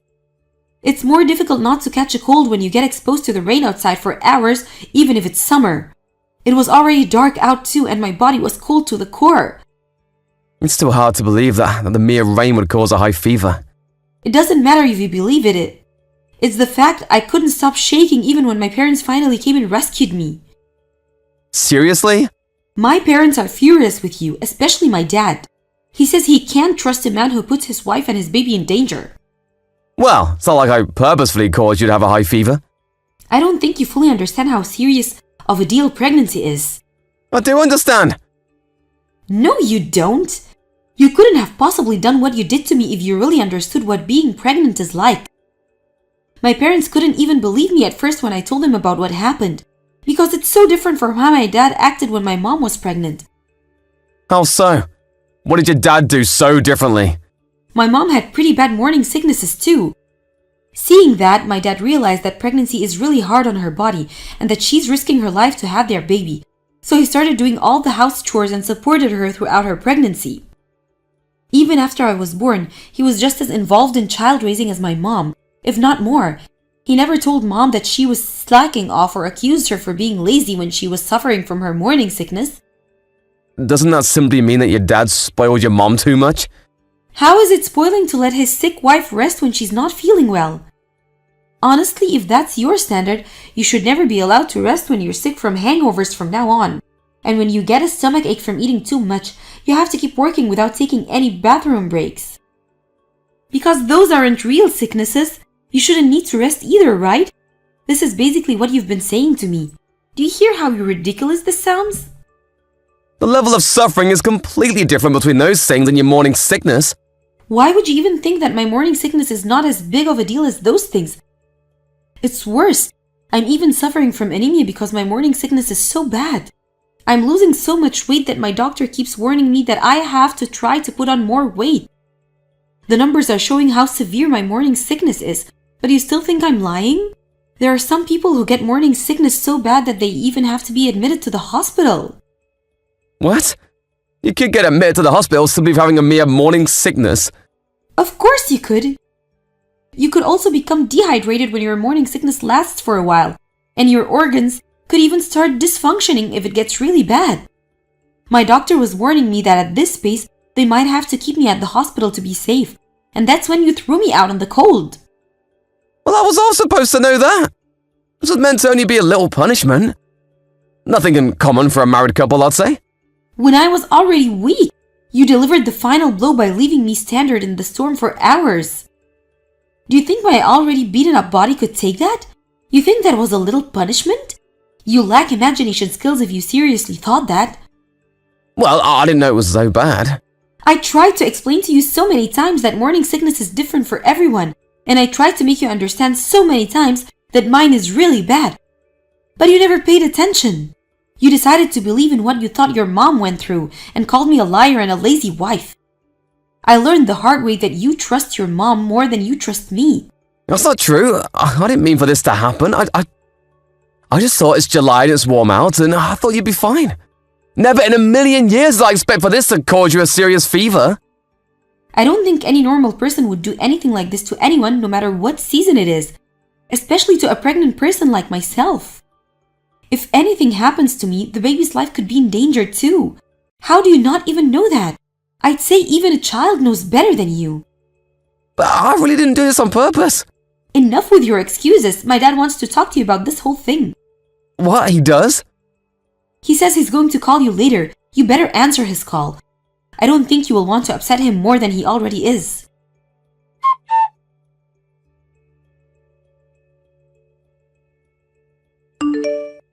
It's more difficult not to catch a cold when you get exposed to the rain outside for hours, even if it's summer. It was already dark out too, and my body was cold to the core. It's still hard to believe that the mere rain would cause a high fever. It doesn't matter if you believe it. It's the fact I couldn't stop shaking even when my parents finally came and rescued me. Seriously? My parents are furious with you, especially my dad. He says he can't trust a man who puts his wife and his baby in danger. Well, it's not like I purposefully caused you to have a high fever. I don't think you fully understand how serious of a deal pregnancy is. I do understand. No, you don't. You couldn't have possibly done what you did to me if you really understood what being pregnant is like. My parents couldn't even believe me at first when I told them about what happened, because it's so different from how my dad acted when my mom was pregnant. How so? What did your dad do so differently? My mom had pretty bad morning sicknesses too. Seeing that, my dad realized that pregnancy is really hard on her body and that she's risking her life to have their baby. So he started doing all the house chores and supported her throughout her pregnancy. Even after I was born, he was just as involved in child raising as my mom, if not more. He never told mom that she was slacking off or accused her for being lazy when she was suffering from her morning sickness. Doesn't that simply mean that your dad spoiled your mom too much? How is it spoiling to let his sick wife rest when she's not feeling well? Honestly, if that's your standard, you should never be allowed to rest when you're sick from hangovers from now on. And when you get a stomach ache from eating too much, you have to keep working without taking any bathroom breaks. Because those aren't real sicknesses, you shouldn't need to rest either, right? This is basically what you've been saying to me. Do you hear how ridiculous this sounds? The level of suffering is completely different between those things and your morning sickness. Why would you even think that my morning sickness is not as big of a deal as those things? It's worse. I'm even suffering from anemia because my morning sickness is so bad. I'm losing so much weight that my doctor keeps warning me that I have to try to put on more weight. The numbers are showing how severe my morning sickness is, but you still think I'm lying? There are some people who get morning sickness so bad that they even have to be admitted to the hospital. What? You could get admitted to the hospital simply for having a mere morning sickness. Of course you could. You could also become dehydrated when your morning sickness lasts for a while, and your organs could even start dysfunctioning if it gets really bad. My doctor was warning me that at this pace, they might have to keep me at the hospital to be safe, and that's when you threw me out in the cold. Well, I was all supposed to know that. This was meant to only be a little punishment. Nothing uncommon for a married couple, I'd say. When I was already weak, you delivered the final blow by leaving me stranded in the storm for hours. Do you think my already beaten up body could take that? You think that was a little punishment? You lack imagination skills if you seriously thought that. Well, I didn't know it was so bad. I tried to explain to you so many times that morning sickness is different for everyone, and I tried to make you understand so many times that mine is really bad. But you never paid attention. You decided to believe in what you thought your mom went through and called me a liar and a lazy wife. I learned the hard way that you trust your mom more than you trust me. That's not true. I didn't mean for this to happen. I just thought it's July and it's warm out, and I thought you'd be fine. Never in a million years did I expect for this to cause you a serious fever. I don't think any normal person would do anything like this to anyone, no matter what season it is, especially to a pregnant person like myself. If anything happens to me, the baby's life could be in danger too. How do you not even know that? I'd say even a child knows better than you. But I really didn't do this on purpose. Enough with your excuses. My dad wants to talk to you about this whole thing. What, he does? He says he's going to call you later. You better answer his call. I don't think you will want to upset him more than he already is.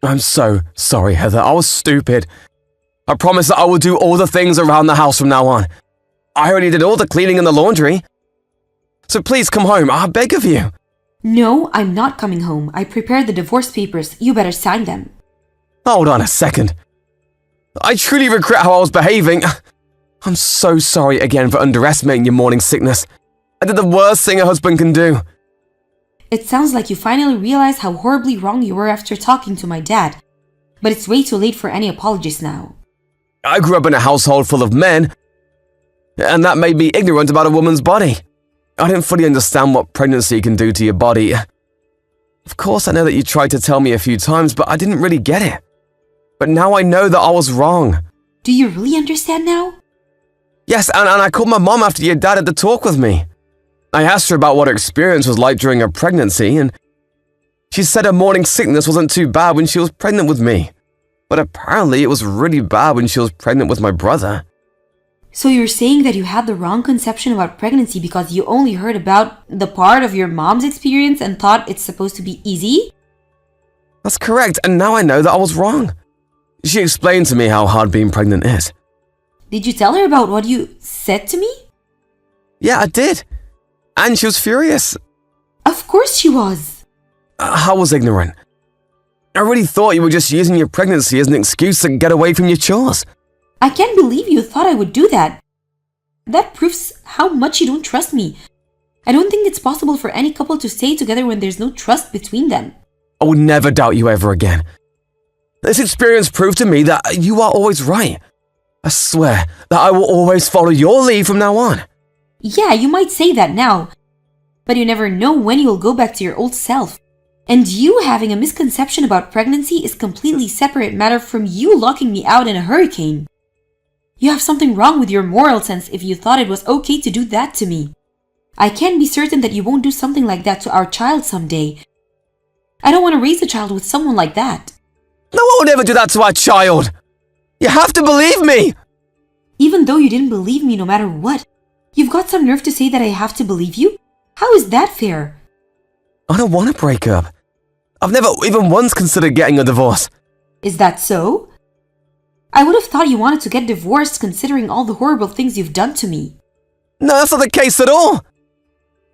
I'm so sorry, Heather. I was stupid. I promise that I will do all the things around the house from now on. I already did all the cleaning and the laundry. So please come home, I beg of you. No, I'm not coming home. I prepared the divorce papers. You better sign them. Hold on a second. I truly regret how I was behaving. I'm so sorry again for underestimating your morning sickness. I did the worst thing a husband can do. It sounds like you finally realized how horribly wrong you were after talking to my dad. But it's way too late for any apologies now. I grew up in a household full of men, and that made me ignorant about a woman's body. I didn't fully understand what pregnancy can do to your body. Of course, I know that you tried to tell me a few times, but I didn't really get it. But now I know that I was wrong. Do you really understand now? Yes, and I called my mom after your dad had to talk with me. I asked her about what her experience was like during her pregnancy, and she said her morning sickness wasn't too bad when she was pregnant with me. But apparently it was really bad when she was pregnant with my brother. So you're saying that you had the wrong conception about pregnancy because you only heard about the part of your mom's experience and thought it's supposed to be easy? That's correct, and now I know that I was wrong. She explained to me how hard being pregnant is. Did you tell her about what you said to me? Yeah, I did. And she was furious. Of course she was. I was ignorant. I really thought you were just using your pregnancy as an excuse to get away from your chores. I can't believe you thought I would do that. That proves how much you don't trust me. I don't think it's possible for any couple to stay together when there's no trust between them. I would never doubt you ever again. This experience proved to me that you are always right. I swear that I will always follow your lead from now on. Yeah, you might say that now, but you never know when you'll go back to your old self. And you having a misconception about pregnancy is completely separate matter from you locking me out in a hurricane. You have something wrong with your moral sense if you thought it was okay to do that to me. I can be certain that you won't do something like that to our child someday. I don't want to raise a child with someone like that. No one would ever do that to our child. You have to believe me. Even though you didn't believe me no matter what, you've got some nerve to say that I have to believe you? How is that fair? I don't want to break up. I've never even once considered getting a divorce. Is that so? I would have thought you wanted to get divorced considering all the horrible things you've done to me. No, that's not the case at all.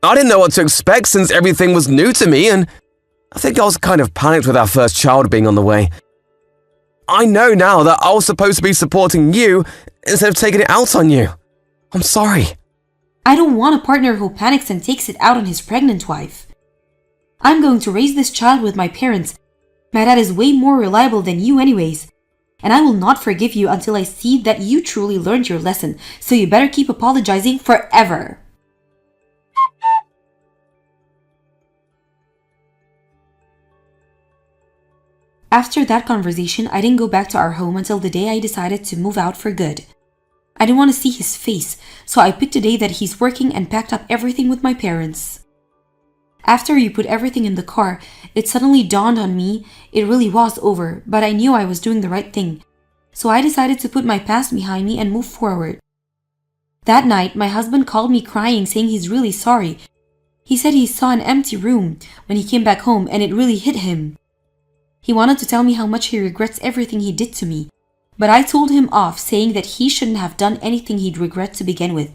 I didn't know what to expect since everything was new to me, and I think I was kind of panicked with our first child being on the way. I know now that I was supposed to be supporting you instead of taking it out on you. I'm sorry. I don't want a partner who panics and takes it out on his pregnant wife. I'm going to raise this child with my parents. My dad is way more reliable than you anyways. And I will not forgive you until I see that you truly learned your lesson, so you better keep apologizing forever. After that conversation, I didn't go back to our home until the day I decided to move out for good. I didn't want to see his face, so I picked a day that he's working and packed up everything with my parents. After you put everything in the car, it suddenly dawned on me it really was over, but I knew I was doing the right thing. So I decided to put my past behind me and move forward. That night, my husband called me crying, saying he's really sorry. He said he saw an empty room when he came back home and it really hit him. He wanted to tell me how much he regrets everything he did to me, but I told him off, saying that he shouldn't have done anything he'd regret to begin with.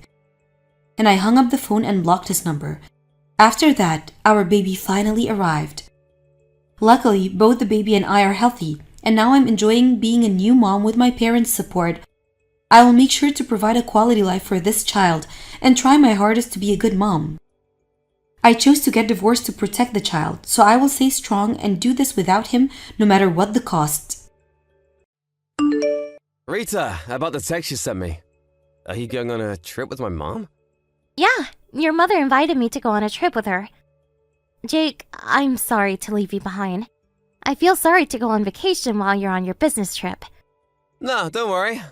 And I hung up the phone and blocked his number. After that, our baby finally arrived. Luckily, both the baby and I are healthy, and now I'm enjoying being a new mom with my parents' support. I will make sure to provide a quality life for this child and try my hardest to be a good mom. I chose to get divorced to protect the child, so I will stay strong and do this without him no matter what the cost. Rita, about the text you sent me. Are you going on a trip with my mom? Yeah, your mother invited me to go on a trip with her. Jake, I'm sorry to leave you behind. I feel sorry to go on vacation while you're on your business trip. No, don't worry.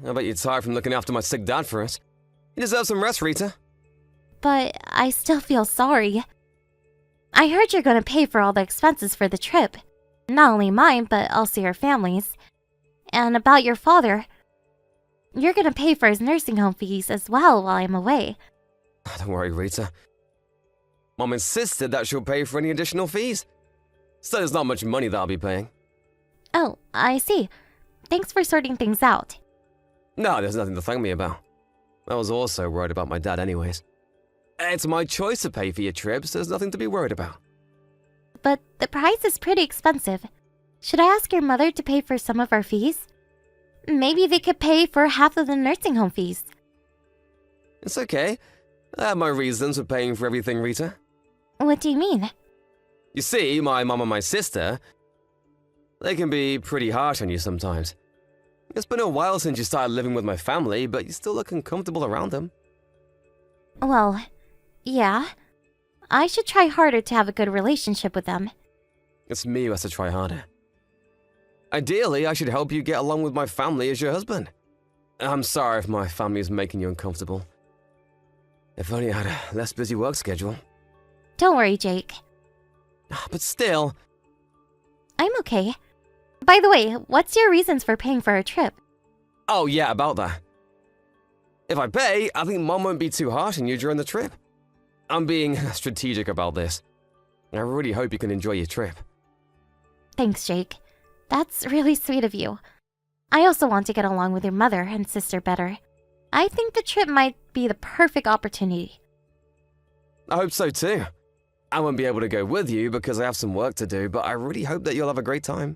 I bet you're tired from looking after my sick dad for us. You deserve some rest, Rita. But I still feel sorry. I heard you're going to pay for all the expenses for the trip. Not only mine, but also your family's. And about your father, you're going to pay for his nursing home fees as well while I'm away. Don't worry, Rita. Mom insisted that she'll pay for any additional fees. So there's not much money that I'll be paying. Oh, I see. Thanks for sorting things out. No, there's nothing to thank me about. I was also worried about my dad anyways. It's my choice to pay for your trips, there's nothing to be worried about. But the price is pretty expensive. Should I ask your mother to pay for some of our fees? Maybe they could pay for half of the nursing home fees. It's okay. I have my reasons for paying for everything, Rita. What do you mean? You see, my mom and my sister, they can be pretty harsh on you sometimes. It's been a while since you started living with my family, but you still look uncomfortable around them. Well, yeah. I should try harder to have a good relationship with them. It's me who has to try harder. Ideally, I should help you get along with my family as your husband. I'm sorry if my family is making you uncomfortable. If only I had a less busy work schedule. Don't worry, Jake. But still... I'm okay. By the way, what's your reasons for paying for a trip? Oh yeah, about that. If I pay, I think Mom won't be too harsh on you during the trip. I'm being strategic about this. I really hope you can enjoy your trip. Thanks, Jake. That's really sweet of you. I also want to get along with your mother and sister better. I think the trip might be the perfect opportunity. I hope so too. I won't be able to go with you because I have some work to do, but I really hope that you'll have a great time.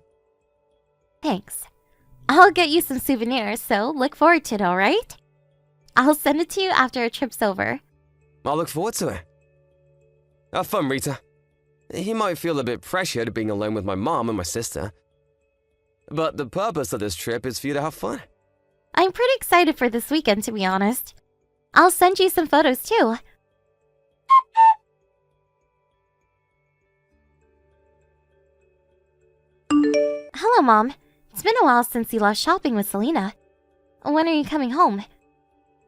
Thanks. I'll get you some souvenirs, so look forward to it, alright? I'll send it to you after our trip's over. I'll look forward to it. Have fun, Rita. He might feel a bit pressured being alone with my mom and my sister. But the purpose of this trip is for you to have fun. I'm pretty excited for this weekend, to be honest. I'll send you some photos, too. Hello, Mom. It's been a while since you left shopping with Selena. When are you coming home?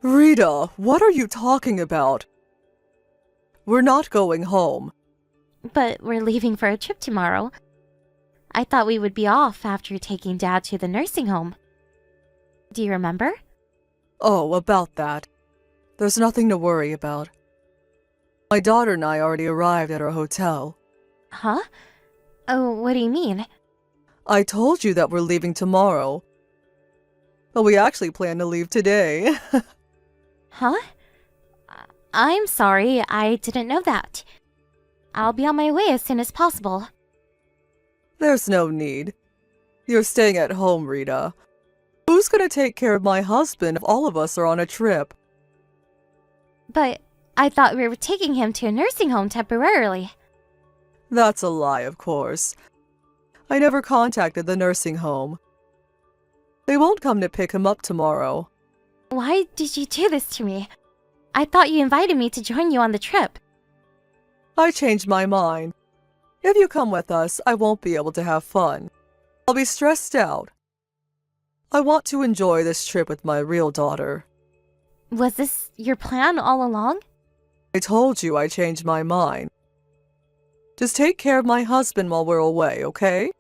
Rita, what are you talking about? We're not going home. But we're leaving for a trip tomorrow. I thought we would be off after taking Dad to the nursing home. Do you remember? Oh, about that. There's nothing to worry about. My daughter and I already arrived at our hotel. Huh? Oh, what do you mean? I told you that we're leaving tomorrow. But we actually plan to leave today. Huh? I'm sorry, I didn't know that. I'll be on my way as soon as possible. There's no need. You're staying at home, Rita. Who's gonna take care of my husband if all of us are on a trip? But I thought we were taking him to a nursing home temporarily. That's a lie, of course. I never contacted the nursing home. They won't come to pick him up tomorrow. Why did you do this to me? I thought you invited me to join you on the trip. I changed my mind. If you come with us, I won't be able to have fun. I'll be stressed out. I want to enjoy this trip with my real daughter. Was this your plan all along? I told you I changed my mind. Just take care of my husband while we're away, okay?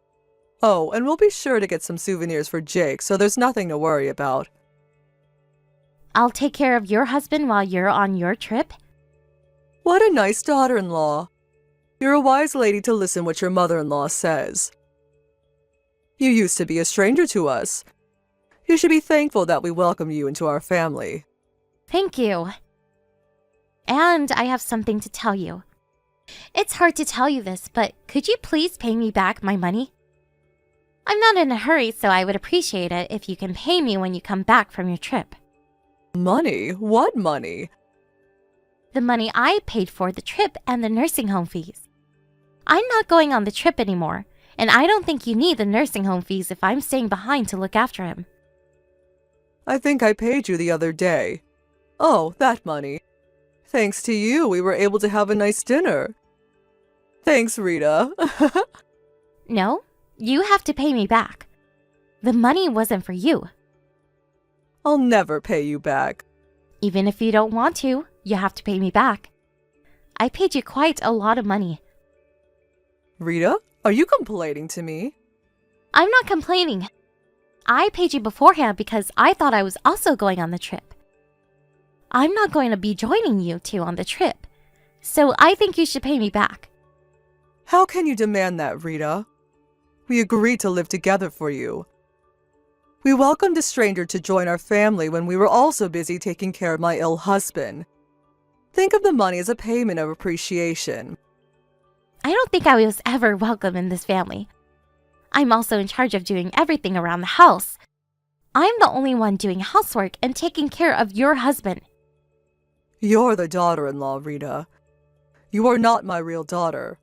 Oh, and we'll be sure to get some souvenirs for Jake, so there's nothing to worry about. I'll take care of your husband while you're on your trip? What a nice daughter-in-law. You're a wise lady to listen what your mother-in-law says. You used to be a stranger to us. You should be thankful that we welcome you into our family. Thank you. And I have something to tell you. It's hard to tell you this, but could you please pay me back my money? I'm not in a hurry, so I would appreciate it if you can pay me when you come back from your trip. Money? What money? The money I paid for the trip and the nursing home fees. I'm not going on the trip anymore, and I don't think you need the nursing home fees if I'm staying behind to look after him. I think I paid you the other day. Oh, that money. Thanks to you, we were able to have a nice dinner. Thanks, Rita. No, you have to pay me back. The money wasn't for you. I'll never pay you back. Even if you don't want to, you have to pay me back. I paid you quite a lot of money. Rita, are you complaining to me? I'm not complaining. I paid you beforehand because I thought I was also going on the trip. I'm not going to be joining you two on the trip, so I think you should pay me back. How can you demand that, Rita? We agreed to live together for you. We welcomed a stranger to join our family when we were also busy taking care of my ill husband. Think of the money as a payment of appreciation. I don't think I was ever welcome in this family. I'm also in charge of doing everything around the house. I'm the only one doing housework and taking care of your husband. You're the daughter-in-law, Rita. You are not my real daughter.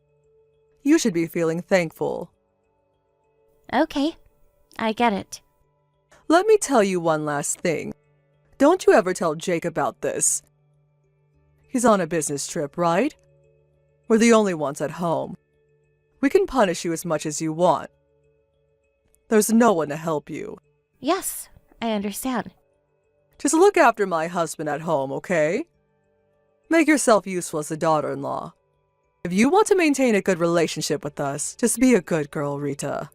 You should be feeling thankful. Okay, I get it. Let me tell you one last thing. Don't you ever tell Jake about this. He's on a business trip, right? We're the only ones at home. We can punish you as much as you want. There's no one to help you. Yes, I understand. Just look after my husband at home, okay? Make yourself useful as a daughter-in-law. If you want to maintain a good relationship with us, just be a good girl, Rita.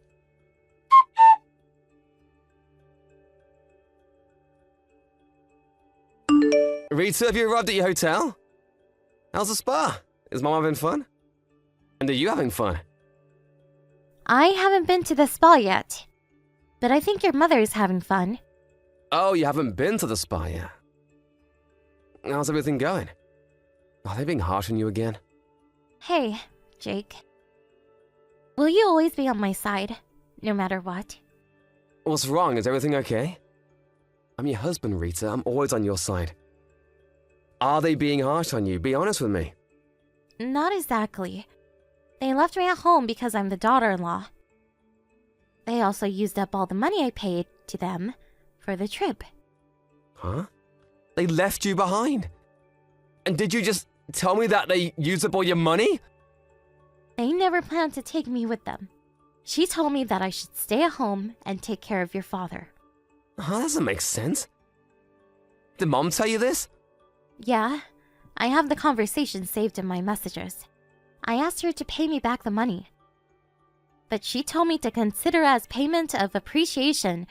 Rita, have you arrived at your hotel? How's the spa? Is Mom having fun? And are you having fun? I haven't been to the spa yet, but I think your mother is having fun. Oh, you haven't been to the spa yet? How's everything going? Are they being harsh on you again? Hey, Jake. Will you always be on my side, no matter what? What's wrong? Is everything okay? I'm your husband, Rita. I'm always on your side. Are they being harsh on you? Be honest with me. Not exactly. They left me at home because I'm the daughter-in-law. They also used up all the money I paid to them for the trip. Huh? They left you behind? And did you just tell me that they used up all your money? They never planned to take me with them. She told me that I should stay at home and take care of your father. That doesn't make sense. Did Mom tell you this? Yeah, I have the conversation saved in my messages. I asked her to pay me back the money. But she told me to consider as payment of appreciation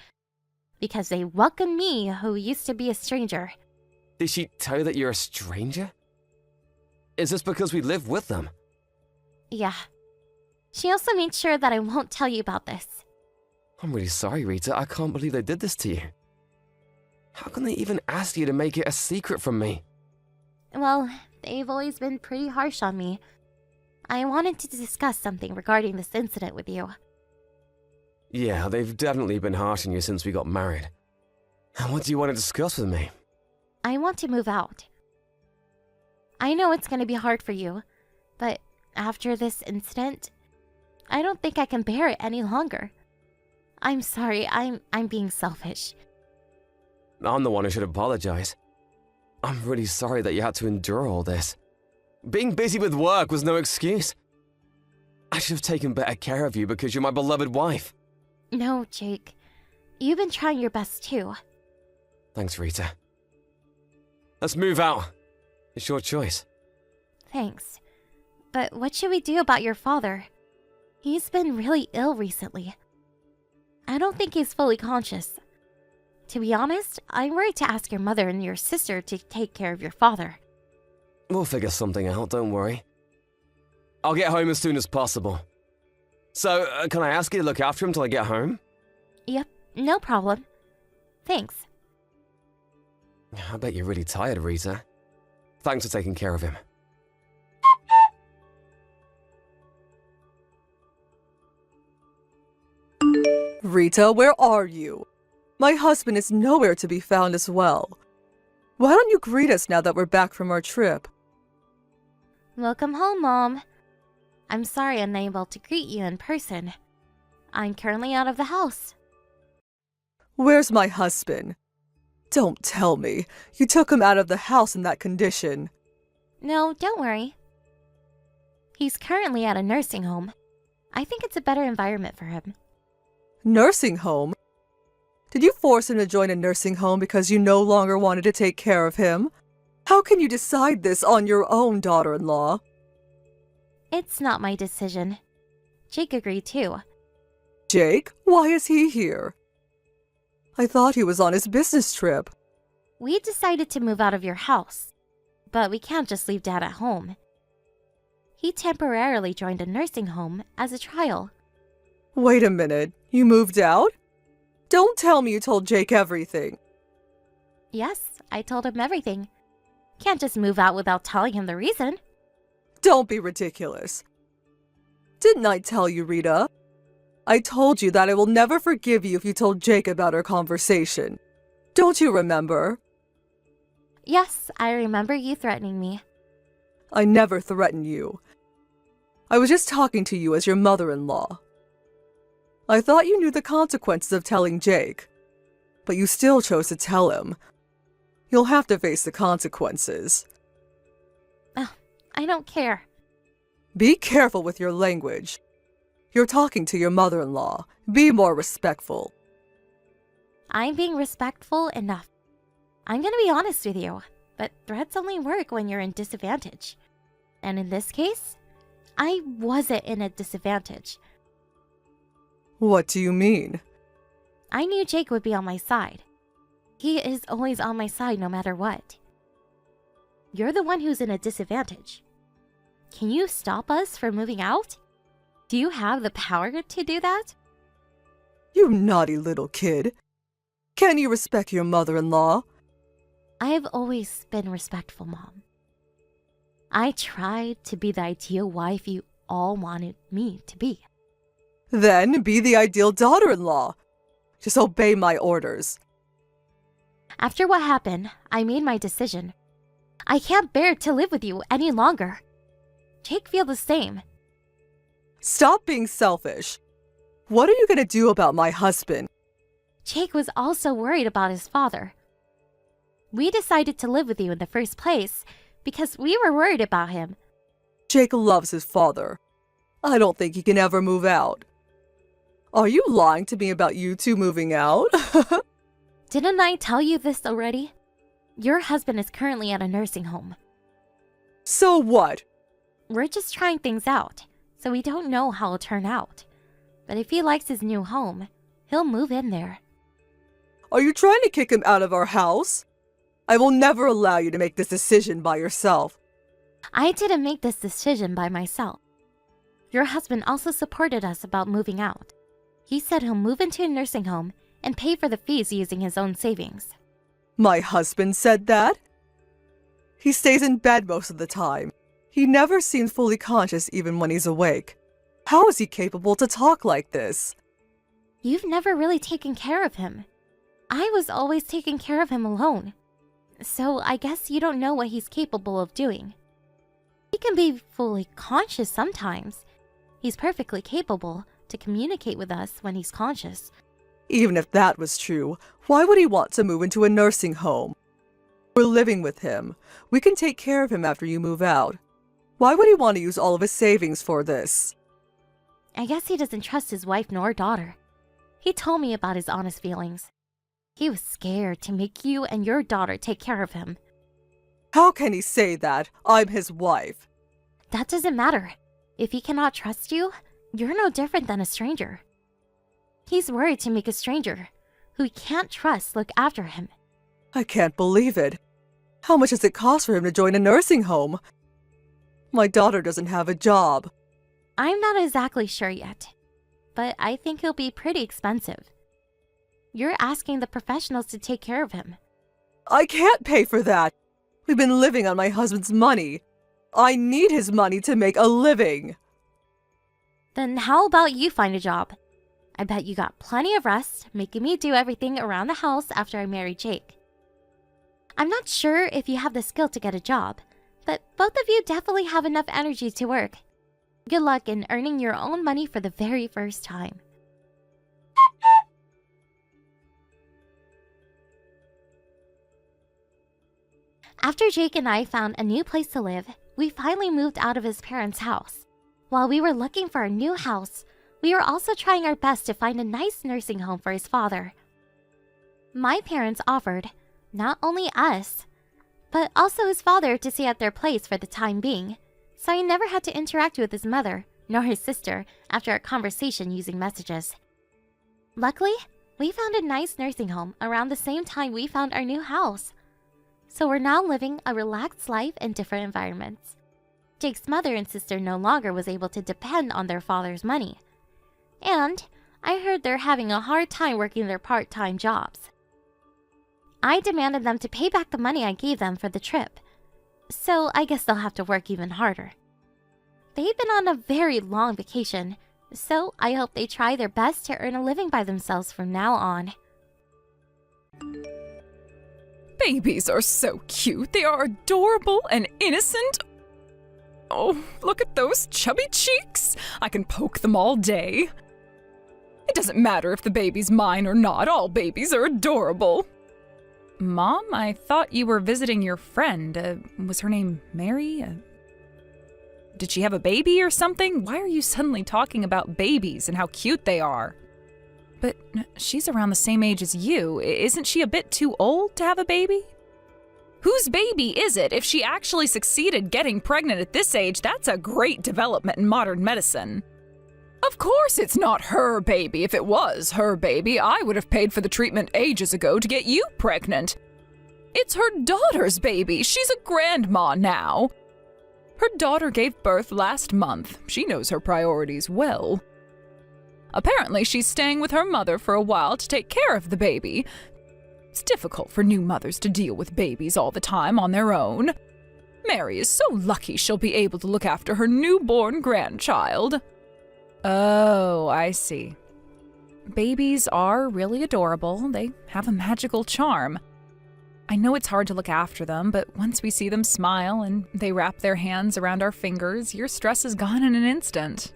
because they welcomed me who used to be a stranger. Did she tell you that you're a stranger? Is this because we live with them? Yeah. She also made sure that I won't tell you about this. I'm really sorry, Rita. I can't believe they did this to you. How can they even ask you to make it a secret from me? Well, they've always been pretty harsh on me. I wanted to discuss something regarding this incident with you. Yeah, they've definitely been harsh on you since we got married. And what do you want to discuss with me? I want to move out. I know it's gonna be hard for you, but after this incident, I don't think I can bear it any longer. I'm sorry, I'm being selfish. I'm the one who should apologize. I'm really sorry that you had to endure all this. Being busy with work was no excuse. I should have taken better care of you because you're my beloved wife. No, Jake. You've been trying your best too. Thanks, Rita. Let's move out. It's your choice. Thanks. But what should we do about your father? He's been really ill recently. I don't think he's fully conscious. To be honest, I'm worried to ask your mother and your sister to take care of your father. We'll figure something out, don't worry. I'll get home as soon as possible. So, can I ask you to look after him till I get home? Yep, no problem. Thanks. I bet you're really tired, Rita. Thanks for taking care of him. Rita, where are you? My husband is nowhere to be found as well. Why don't you greet us now that we're back from our trip? Welcome home, Mom. I'm sorry I'm unable to greet you in person. I'm currently out of the house. Where's my husband? Don't tell me. You took him out of the house in that condition. No, don't worry. He's currently at a nursing home. I think it's a better environment for him. Nursing home? Did you force him to join a nursing home because you no longer wanted to take care of him? How can you decide this on your own, daughter-in-law? It's not my decision. Jake agreed too. Jake? Why is he here? I thought he was on his business trip. We decided to move out of your house, but we can't just leave Dad at home. He temporarily joined a nursing home as a trial. Wait a minute, you moved out? Don't tell me you told Jake everything. Yes, I told him everything. Can't just move out without telling him the reason. Don't be ridiculous. Didn't I tell you, Rita? I told you that I will never forgive you if you told Jake about our conversation. Don't you remember? Yes, I remember you threatening me. I never threatened you. I was just talking to you as your mother-in-law. I thought you knew the consequences of telling Jake, but you still chose to tell him. You'll have to face the consequences. I don't care. Be careful with your language. You're talking to your mother-in-law. Be more respectful. I'm being respectful enough. I'm gonna be honest with you, but threats only work when you're in disadvantage. And in this case, I wasn't in a disadvantage. What do you mean? I knew Jake would be on my side. He is always on my side no matter what. You're the one who's in a disadvantage. Can you stop us from moving out? Do you have the power to do that? You naughty little kid. Can you respect your mother-in-law? I've always been respectful, Mom. I tried to be the ideal wife you all wanted me to be. Then be the ideal daughter-in-law. Just obey my orders. After what happened, I made my decision. I can't bear to live with you any longer. Jake feels the same. Stop being selfish. What are you going to do about my husband? Jake was also worried about his father. We decided to live with you in the first place because we were worried about him. Jake loves his father. I don't think he can ever move out. Are you lying to me about you two moving out? Didn't I tell you this already? Your husband is currently at a nursing home. So what? We're just trying things out, so we don't know how it'll turn out. But if he likes his new home, he'll move in there. Are you trying to kick him out of our house? I will never allow you to make this decision by yourself. I didn't make this decision by myself. Your husband also supported us about moving out. He said he'll move into a nursing home and pay for the fees using his own savings. My husband said that? He stays in bed most of the time. He never seems fully conscious even when he's awake. How is he capable to talk like this? You've never really taken care of him. I was always taking care of him alone. So I guess you don't know what he's capable of doing. He can be fully conscious sometimes. He's perfectly capable to communicate with us when he's conscious. Even if that was true, why would he want to move into a nursing home? We're living with him. We can take care of him after you move out. Why would he want to use all of his savings for this? I guess he doesn't trust his wife nor daughter. He told me about his honest feelings. He was scared to make you and your daughter take care of him. How can he say that? I'm his wife. That doesn't matter. If he cannot trust you, you're no different than a stranger. He's worried to make a stranger, who he can't trust, look after him. I can't believe it. How much does it cost for him to join a nursing home? My daughter doesn't have a job. I'm not exactly sure yet, but I think it'll be pretty expensive. You're asking the professionals to take care of him. I can't pay for that. We've been living on my husband's money. I need his money to make a living. Then how about you find a job? I bet you got plenty of rest, making me do everything around the house after I marry Jake. I'm not sure if you have the skill to get a job, but both of you definitely have enough energy to work. Good luck in earning your own money for the very first time. After Jake and I found a new place to live, we finally moved out of his parents' house. While we were looking for a new house, we were also trying our best to find a nice nursing home for his father. My parents offered, not only us, but also his father to stay at their place for the time being, so he never had to interact with his mother nor his sister after our conversation using messages. Luckily, we found a nice nursing home around the same time we found our new house. So we're now living a relaxed life in different environments. Jake's mother and sister no longer was able to depend on their father's money. And I heard they're having a hard time working their part-time jobs. I demanded them to pay back the money I gave them for the trip, so I guess they'll have to work even harder. They've been on a very long vacation, so I hope they try their best to earn a living by themselves from now on. Babies are so cute. They are adorable and innocent. Oh, look at those chubby cheeks. I can poke them all day. It doesn't matter if the baby's mine or not. All babies are adorable. Mom, I thought you were visiting your friend. Was her name Mary? Did she have a baby or something? Why are you suddenly talking about babies and how cute they are? But she's around the same age as you. Isn't she a bit too old to have a baby? Whose baby is it? If she actually succeeded getting pregnant at this age, that's a great development in modern medicine. Of course it's not her baby. If it was her baby, I would have paid for the treatment ages ago to get you pregnant. It's her daughter's baby. She's a grandma now. Her daughter gave birth last month. She knows her priorities well. Apparently, she's staying with her mother for a while to take care of the baby. It's difficult for new mothers to deal with babies all the time on their own. Mary is so lucky she'll be able to look after her newborn grandchild. Oh, I see. Babies are really adorable. They have a magical charm. I know it's hard to look after them, but once we see them smile and they wrap their hands around our fingers, your stress is gone in an instant.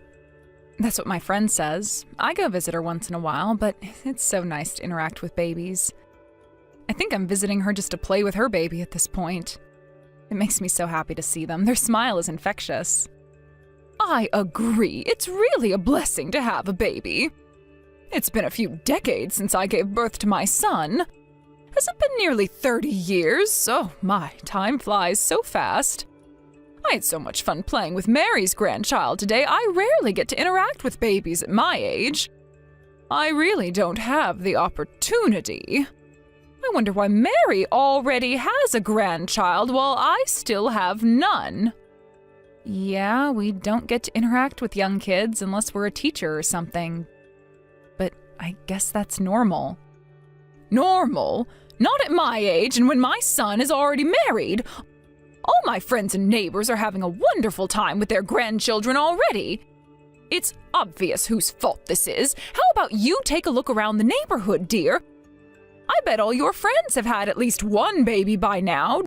That's what my friend says. I go visit her once in a while, but it's so nice to interact with babies. I think I'm visiting her just to play with her baby at this point. It makes me so happy to see them. Their smile is infectious. I agree. It's really a blessing to have a baby. It's been a few decades since I gave birth to my son. Has it been nearly 30 years? Oh my, time flies so fast. I had so much fun playing with Mary's grandchild today. I rarely get to interact with babies at my age. I really don't have the opportunity. I wonder why Mary already has a grandchild while I still have none. Yeah, we don't get to interact with young kids unless we're a teacher or something. But I guess that's normal. Normal? Not at my age and when my son is already married. All my friends and neighbors are having a wonderful time with their grandchildren already. It's obvious whose fault this is. How about you take a look around the neighborhood, dear? I bet all your friends have had at least one baby by now.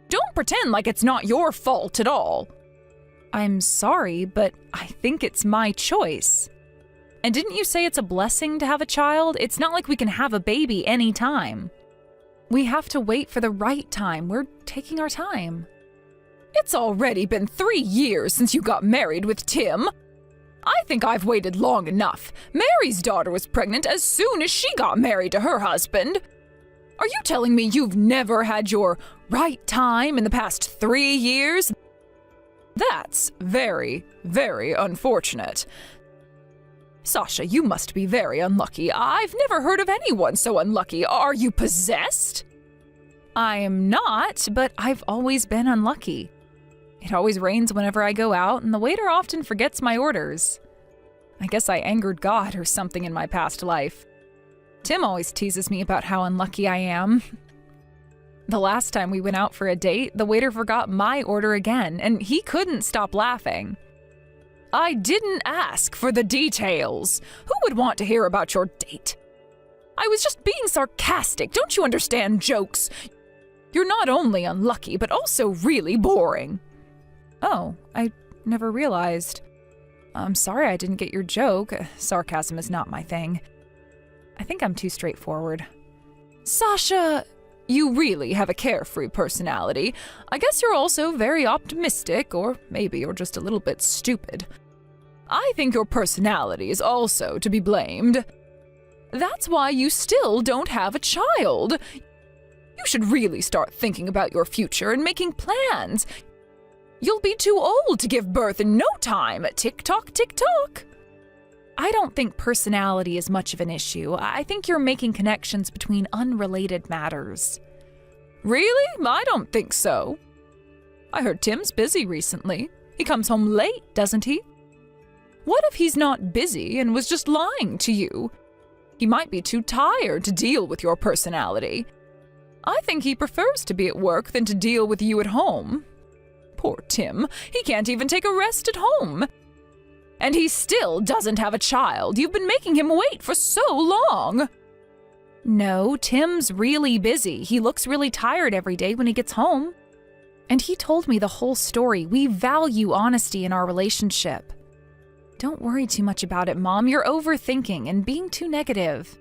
Don't pretend like it's not your fault at all. I'm sorry, but I think it's my choice. And didn't you say it's a blessing to have a child? It's not like we can have a baby anytime. We have to wait for the right time. We're taking our time. It's already been 3 years since you got married with Tim. I think I've waited long enough. Mary's daughter was pregnant as soon as she got married to her husband. Are you telling me you've never had your right time in the past 3 years? That's very, very unfortunate. Sasha, you must be very unlucky. I've never heard of anyone so unlucky. Are you possessed? I am not, but I've always been unlucky. It always rains whenever I go out, and the waiter often forgets my orders. I guess I angered God or something in my past life. Tim always teases me about how unlucky I am. The last time we went out for a date, the waiter forgot my order again, and he couldn't stop laughing. I didn't ask for the details. Who would want to hear about your date? I was just being sarcastic. Don't you understand jokes? You're not only unlucky, but also really boring. Oh, I never realized. I'm sorry I didn't get your joke. Sarcasm is not my thing. I think I'm too straightforward. Sasha, you really have a carefree personality. I guess you're also very optimistic, or maybe you're just a little bit stupid. I think your personality is also to be blamed. That's why you still don't have a child. You should really start thinking about your future and making plans. You'll be too old to give birth in no time. Tick-tock, tick-tock. I don't think personality is much of an issue. I think you're making connections between unrelated matters. Really? I don't think so. I heard Tim's busy recently. He comes home late, doesn't he? What if he's not busy and was just lying to you? He might be too tired to deal with your personality. I think he prefers to be at work than to deal with you at home. Poor Tim, he can't even take a rest at home. And he still doesn't have a child. You've been making him wait for so long. No, Tim's really busy. He looks really tired every day when he gets home. And he told me the whole story. We value honesty in our relationship. Don't worry too much about it, Mom. You're overthinking and being too negative.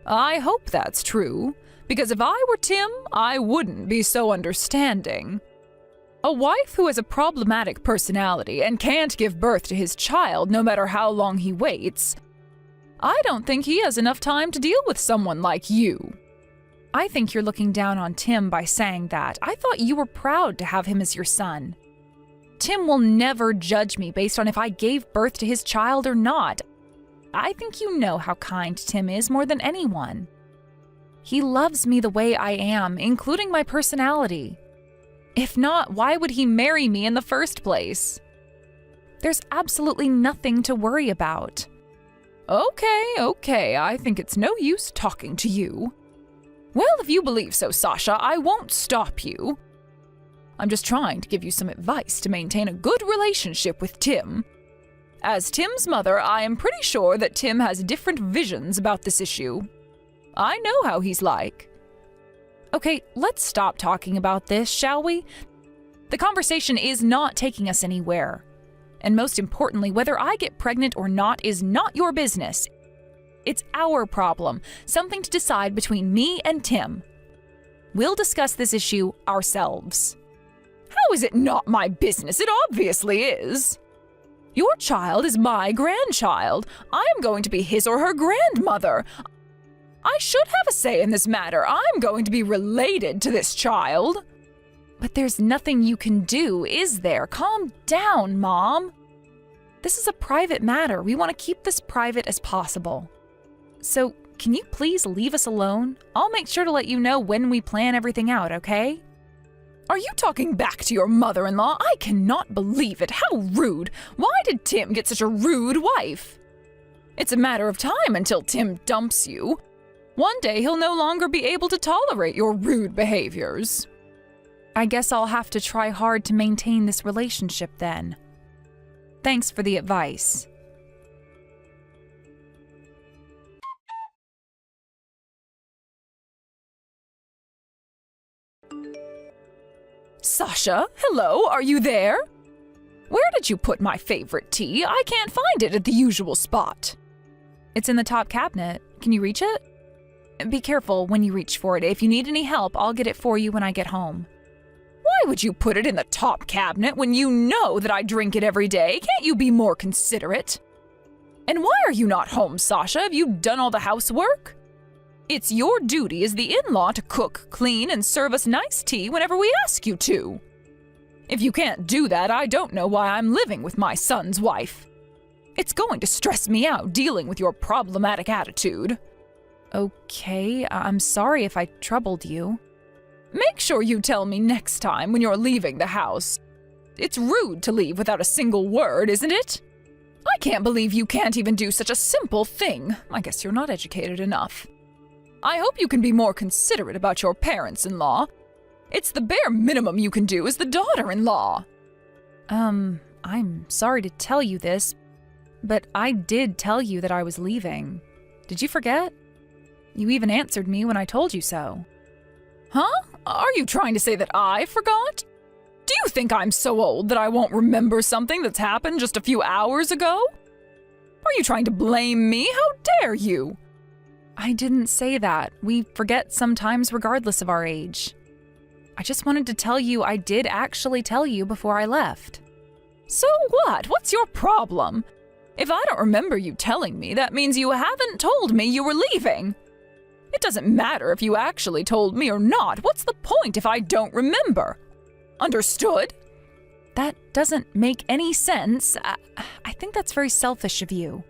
I hope that's true, because if I were Tim, I wouldn't be so understanding. A wife who has a problematic personality and can't give birth to his child no matter how long he waits, I don't think he has enough time to deal with someone like you. I think you're looking down on Tim by saying that. I thought you were proud to have him as your son. Tim will never judge me based on if I gave birth to his child or not. I think you know how kind Tim is more than anyone. He loves me the way I am, including my personality. If not, why would he marry me in the first place? There's absolutely nothing to worry about. Okay, I think it's no use talking to you. Well, if you believe so, Sasha, I won't stop you. I'm just trying to give you some advice to maintain a good relationship with Tim. As Tim's mother, I am pretty sure that Tim has different visions about this issue. I know how he's like. Okay, let's stop talking about this, shall we? The conversation is not taking us anywhere. And most importantly, whether I get pregnant or not is not your business. It's our problem, something to decide between me and Tim. We'll discuss this issue ourselves. How is it not my business? It obviously is. Your child is my grandchild. I am going to be his or her grandmother. I should have a say in this matter. I'm going to be related to this child. But there's nothing you can do, is there? Calm down, Mom. This is a private matter. We want to keep this private as possible. So, can you please leave us alone? I'll make sure to let you know when we plan everything out, okay? Are you talking back to your mother-in-law? I cannot believe it. How rude. Why did Tim get such a rude wife? It's a matter of time until Tim dumps you. One day he'll no longer be able to tolerate your rude behaviors. I guess I'll have to try hard to maintain this relationship then. Thanks for the advice. Sasha, hello, are you there? Where did you put my favorite tea? I can't find it at the usual spot. It's in the top cabinet. Can you reach it? Be careful when you reach for it. If you need any help, I'll get it for you when I get home. Why would you put it in the top cabinet when you know that I drink it every day? Can't you be more considerate? And why are you not home, Sasha? Have you done all the housework? It's your duty as the in-law to cook, clean, and serve us nice tea whenever we ask you to. If you can't do that, I don't know why I'm living with my son's wife. It's going to stress me out dealing with your problematic attitude. Okay, I'm sorry if I troubled you. Make sure you tell me next time when you're leaving the house. It's rude to leave without a single word, isn't it? I can't believe you can't even do such a simple thing. I guess you're not educated enough. I hope you can be more considerate about your parents-in-law. It's the bare minimum you can do as the daughter-in-law. I'm sorry to tell you this, but I did tell you that I was leaving. Did you forget? You even answered me when I told you so. Huh? Are you trying to say that I forgot? Do you think I'm so old that I won't remember something that's happened just a few hours ago? Are you trying to blame me? How dare you? I didn't say that. We forget sometimes regardless of our age. I just wanted to tell you I did actually tell you before I left. So what? What's your problem? If I don't remember you telling me, that means you haven't told me you were leaving. It doesn't matter if you actually told me or not. What's the point if I don't remember? Understood? That doesn't make any sense. I think that's very selfish of you.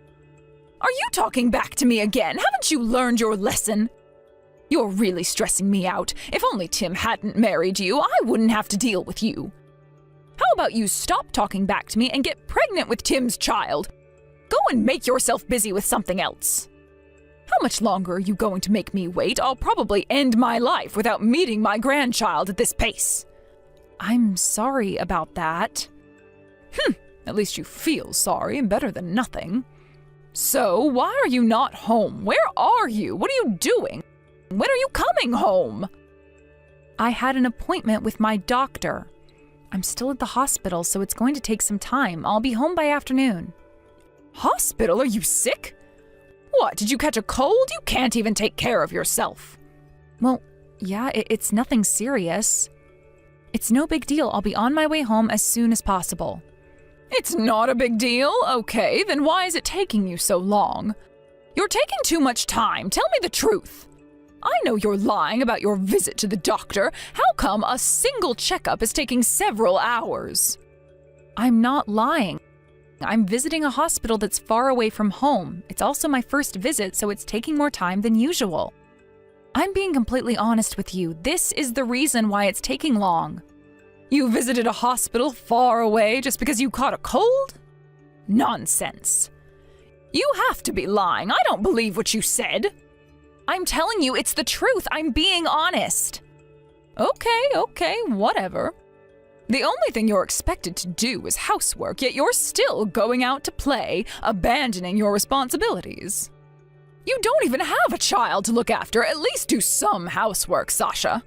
Are you talking back to me again? Haven't you learned your lesson? You're really stressing me out. If only Tim hadn't married you, I wouldn't have to deal with you. How about you stop talking back to me and get pregnant with Tim's child? Go and make yourself busy with something else. How much longer are you going to make me wait? I'll probably end my life without meeting my grandchild at this pace. I'm sorry about that. At least you feel sorry, better than nothing. So, why are you not home? Where are you? What are you doing? When are you coming home? I had an appointment with my doctor. I'm still at the hospital, so it's going to take some time. I'll be home by afternoon. Hospital? Are you sick? What, did you catch a cold? You can't even take care of yourself. Well, yeah, it's nothing serious. It's no big deal. I'll be on my way home as soon as possible. It's not a big deal? Okay, then why is it taking you so long? You're taking too much time. Tell me the truth. I know you're lying about your visit to the doctor. How come a single checkup is taking several hours? I'm not lying. I'm visiting a hospital that's far away from home. It's also my first visit, so it's taking more time than usual. I'm being completely honest with you. This is the reason why it's taking long. You visited a hospital far away just because you caught a cold? Nonsense. You have to be lying. I don't believe what you said. I'm telling you, it's the truth. I'm being honest. Okay, whatever. The only thing you're expected to do is housework, yet you're still going out to play, abandoning your responsibilities. You don't even have a child to look after. At least do some housework, Sasha.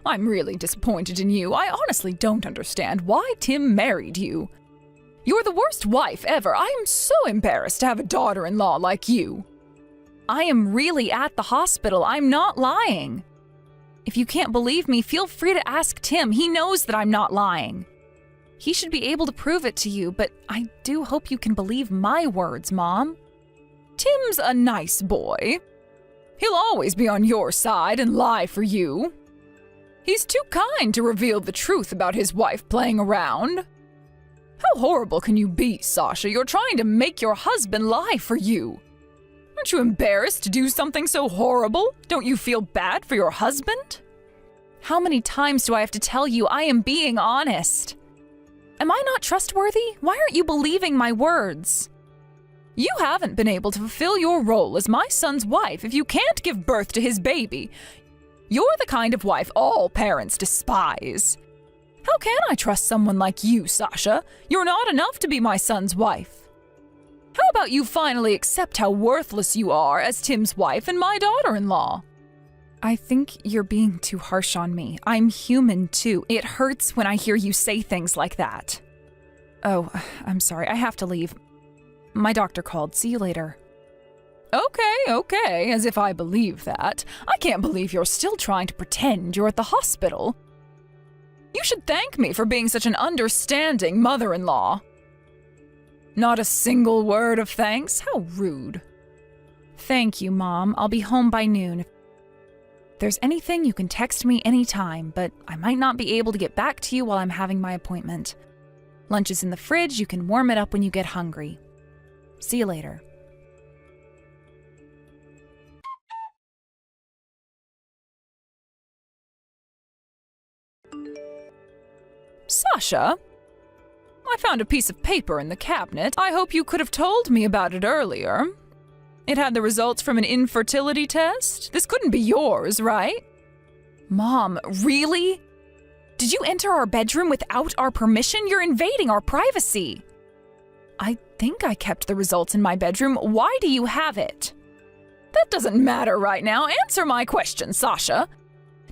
I'm really disappointed in you. I honestly don't understand why Tim married you. You're the worst wife ever. I am so embarrassed to have a daughter-in-law like you. I am really at the hospital. I'm not lying. If you can't believe me, feel free to ask Tim. He knows that I'm not lying. He should be able to prove it to you, but I do hope you can believe my words, Mom. Tim's a nice boy. He'll always be on your side and lie for you. He's too kind to reveal the truth about his wife playing around. How horrible can you be, Sasha? You're trying to make your husband lie for you. Aren't you embarrassed to do something so horrible? Don't you feel bad for your husband? How many times do I have to tell you I am being honest? Am I not trustworthy? Why aren't you believing my words? You haven't been able to fulfill your role as my son's wife if you can't give birth to his baby. You're the kind of wife all parents despise. How can I trust someone like you, Sasha? You're not enough to be my son's wife. How about you finally accept how worthless you are as Tim's wife and my daughter-in-law? I think you're being too harsh on me. I'm human too. It hurts when I hear you say things like that. Oh, I'm sorry. I have to leave. My doctor called. See you later. Okay. As if I believe that. I can't believe you're still trying to pretend you're at the hospital. You should thank me for being such an understanding mother-in-law. Not a single word of thanks? How rude. Thank you, Mom. I'll be home by noon. If there's anything, you can text me anytime, but I might not be able to get back to you while I'm having my appointment. Lunch is in the fridge. You can warm it up when you get hungry. See you later. Sasha? I found a piece of paper in the cabinet. I hope you could have told me about it earlier. It had the results from an infertility test. This couldn't be yours, right? Mom, really? Did you enter our bedroom without our permission? You're invading our privacy. I think I kept the results in my bedroom. Why do you have it? That doesn't matter right now. Answer my question, Sasha.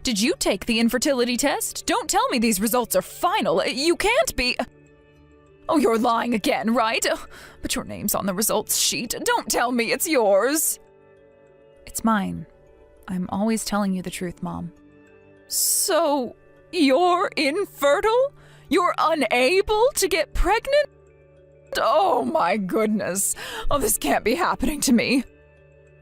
Did you take the infertility test? Don't tell me these results are final. You can't be... Oh, you're lying again, right? But your name's on the results sheet. Don't tell me it's yours. It's mine. I'm always telling you the truth, Mom. So, you're infertile? You're unable to get pregnant? Oh my goodness. Oh, this can't be happening to me.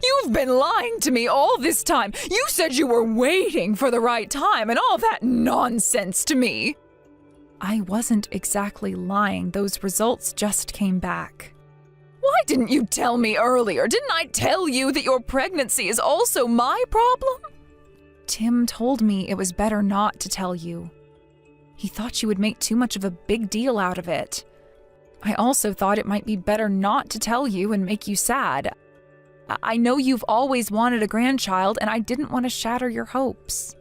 You've been lying to me all this time. You said you were waiting for the right time and all that nonsense to me. I wasn't exactly lying. Those results just came back. Why didn't you tell me earlier? Didn't I tell you that your pregnancy is also my problem? Tim told me it was better not to tell you. He thought you would make too much of a big deal out of it. I also thought it might be better not to tell you and make you sad. I know you've always wanted a grandchild, and I didn't want to shatter your hopes.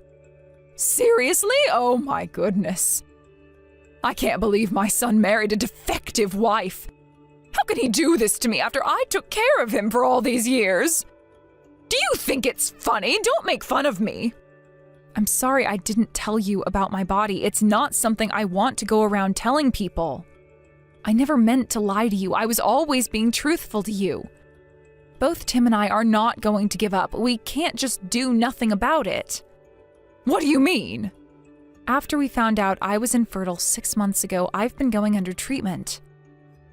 Seriously? Oh my goodness. I can't believe my son married a defective wife. How can he do this to me after I took care of him for all these years? Do you think it's funny? Don't make fun of me. I'm sorry I didn't tell you about my body. It's not something I want to go around telling people. I never meant to lie to you. I was always being truthful to you. Both Tim and I are not going to give up. We can't just do nothing about it. What do you mean? After we found out I was infertile 6 months ago, I've been going under treatment.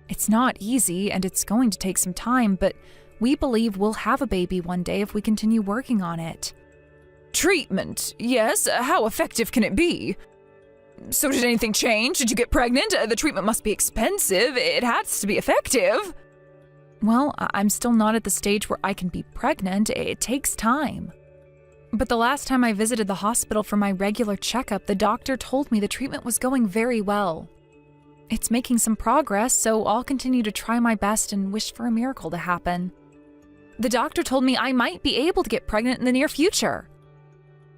It's not easy and it's going to take some time, but we believe we'll have a baby one day if we continue working on it. Treatment? Yes. How effective can it be? So did anything change? Did you get pregnant? The treatment must be expensive. It has to be effective. Well, I'm still not at the stage where I can be pregnant. It takes time. But the last time I visited the hospital for my regular checkup, the doctor told me the treatment was going very well. It's making some progress, so I'll continue to try my best and wish for a miracle to happen. The doctor told me I might be able to get pregnant in the near future.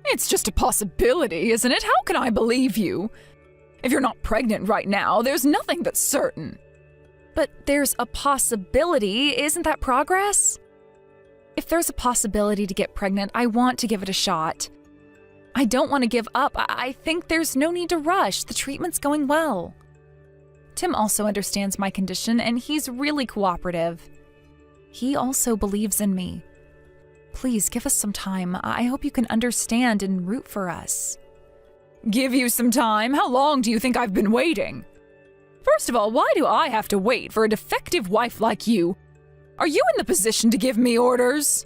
It's just a possibility, isn't it? How can I believe you? If you're not pregnant right now, there's nothing that's certain. But there's a possibility, isn't that progress? If there's a possibility to get pregnant, I want to give it a shot. I don't want to give up. I think there's no need to rush. The treatment's going well. Tim also understands my condition, and he's really cooperative. He also believes in me. Please give us some time. I hope you can understand and root for us. Give you some time? How long do you think I've been waiting? First of all, why do I have to wait for a defective wife like you? Are you in the position to give me orders?